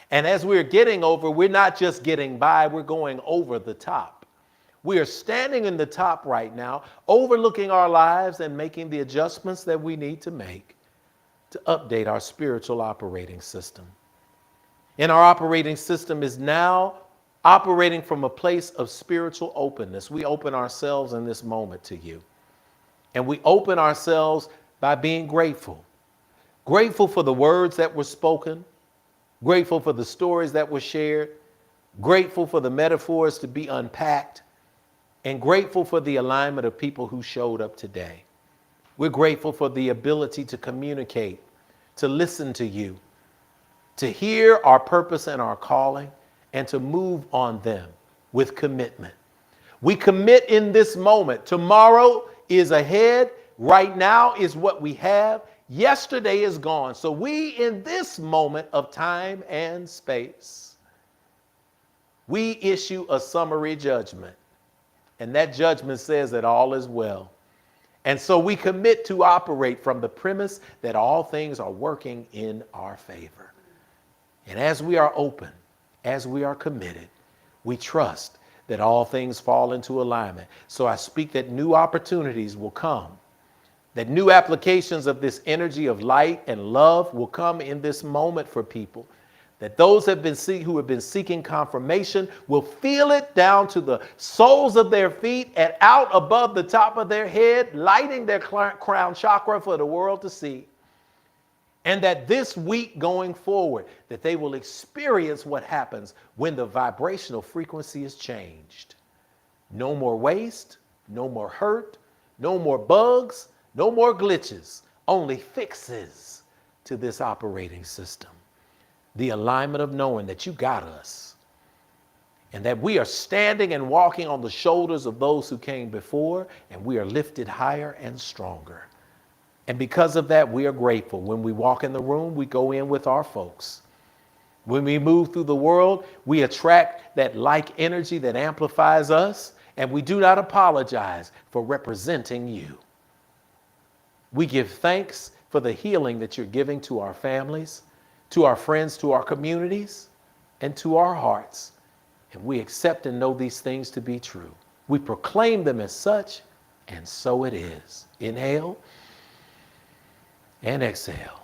And as we're getting over, we're not just getting by, we're going over the top. We are standing in the top right now, overlooking our lives and making the adjustments that we need to make to update our spiritual operating system. And our operating system is now operating from a place of spiritual openness. We open ourselves in this moment to you. And we open ourselves by being grateful. Grateful for the words that were spoken, grateful for the stories that were shared, grateful for the metaphors to be unpacked, and grateful for the alignment of people who showed up today. We're grateful for the ability to communicate, to listen to you, to hear our purpose and our calling, and to move on them with commitment. We commit in this moment. Tomorrow is ahead. Right now is what we have. Yesterday is gone. So we, in this moment of time and space, we issue a summary judgment. And that judgment says that all is well. And so we commit to operate from the premise that all things are working in our favor. And as we are open, as we are committed, we trust that all things fall into alignment. So I speak that new opportunities will come, that new applications of this energy of light and love will come in this moment for people, that those who have been seeking confirmation will feel it down to the soles of their feet and out above the top of their head, lighting their crown chakra for the world to see. And that this week going forward, that they will experience what happens when the vibrational frequency is changed. No more waste, no more hurt, no more bugs, no more glitches, only fixes to this operating system. The alignment of knowing that you got us and that we are standing and walking on the shoulders of those who came before, and we are lifted higher and stronger. And because of that, we are grateful. When we walk in the room, we go in with our folks. When we move through the world, we attract that like energy that amplifies us, and we do not apologize for representing you. We give thanks for the healing that you're giving to our families, to our friends, to our communities, and to our hearts. And we accept and know these things to be true. We proclaim them as such, and so it is. Inhale and exhale.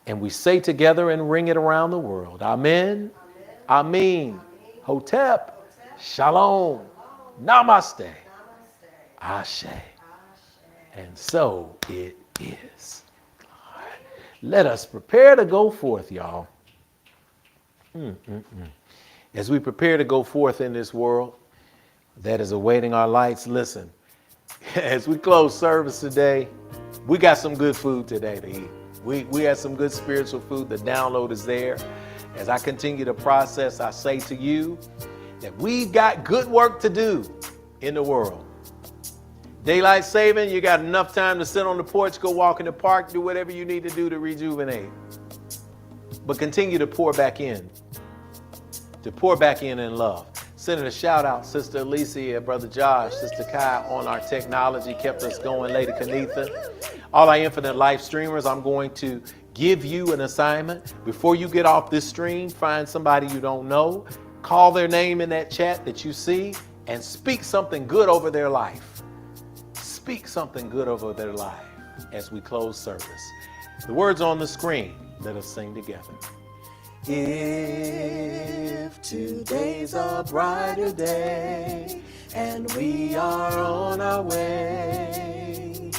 And we say together and ring it around the world. Amen. Amen. Hotep. Shalom. Namaste. Ashe. And so it is. Let us prepare to go forth, y'all. As we prepare to go forth in this world that is awaiting our lights, listen, as we close service today, we got some good food today to eat. We had some good spiritual food. The download is there. As I continue to process, I say to you that we've got good work to do in the world. Daylight saving, you got enough time to sit on the porch, go walk in the park, do whatever you need to do to rejuvenate. But continue to pour back in love. Sending a shout out, Sister Alicia, Brother Josh, Sister Kai on our technology, kept us going, Lady Kanitha. All our Infinite Life streamers, I'm going to give you an assignment. Before you get off this stream, find somebody you don't know, call their name in that chat that you see, and speak something good over their life. Speak something good over their life as we close service. The words on the screen, let us sing together. If today's a brighter day and we are on our way,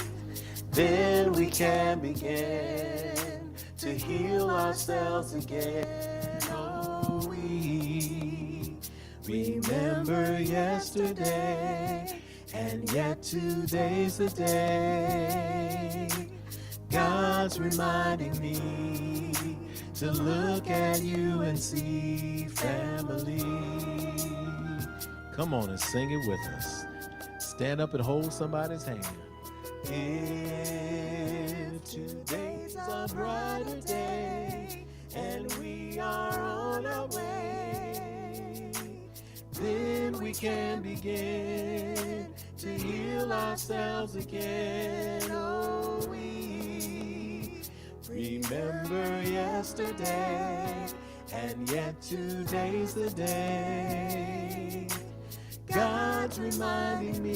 then we can begin to heal ourselves again. Oh, we remember yesterday, and yet today's the day. God's reminding me to look at you and see family. Come on and sing it with us. Stand up and hold somebody's hand. If today's a brighter day and we are on our way, then we can begin to heal ourselves again. Oh, we remember yesterday, and yet today's the day. God's reminding me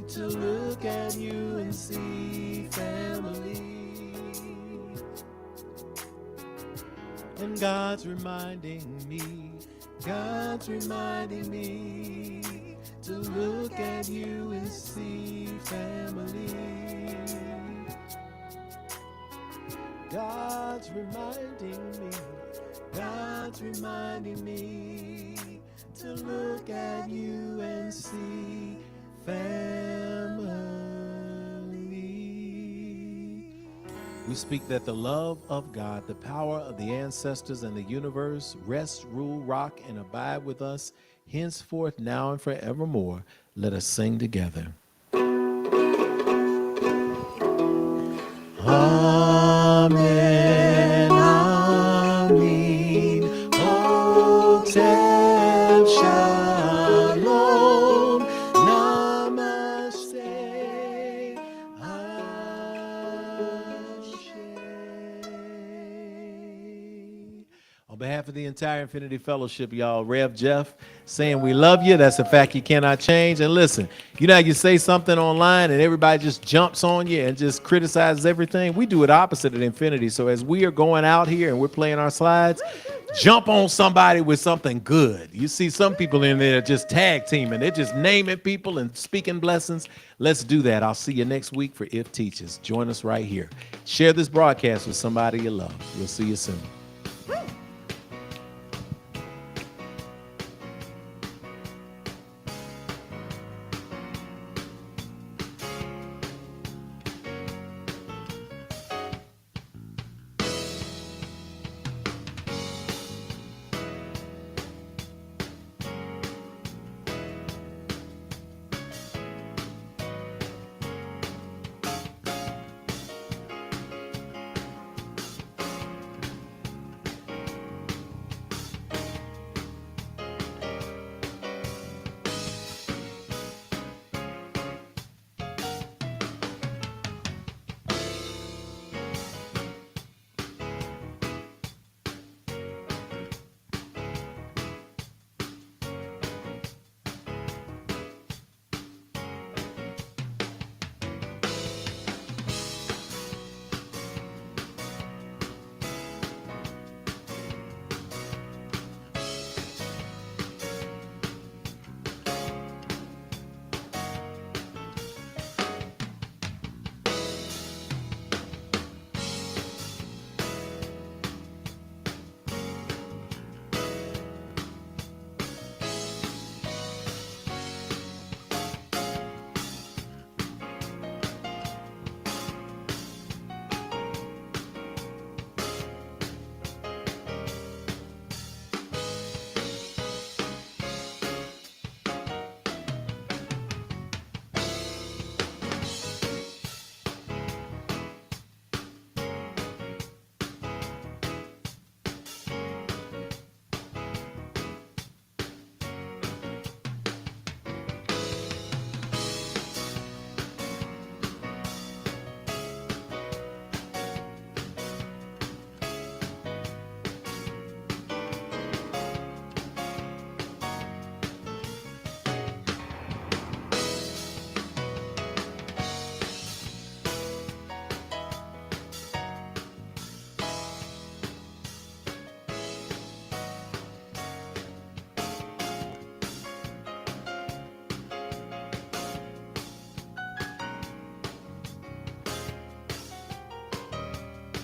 to look at you and see family. And God's reminding me to look at you and see family. God's reminding me to look at you and see family. We speak that the love of God, the power of the ancestors and the universe rest, rule, rock, and abide with us henceforth, now, and forevermore. Let us sing together. Amen, amen. Hotel Shalom, Namaste, Ashe. On behalf of the entire Infinity Fellowship, y'all, Rev Jeff saying we love you. That's a fact you cannot change. And listen, you know how you say something online and everybody just jumps on you and just criticizes everything? We do it opposite at Infinity. So as we are going out here and we're playing our slides, jump on somebody with something good. You see some people in there just tag teaming. They're just naming people and speaking blessings. Let's do that. I'll see you next week for If Teaches. Join us right here. Share this broadcast with somebody you love. We'll see you soon.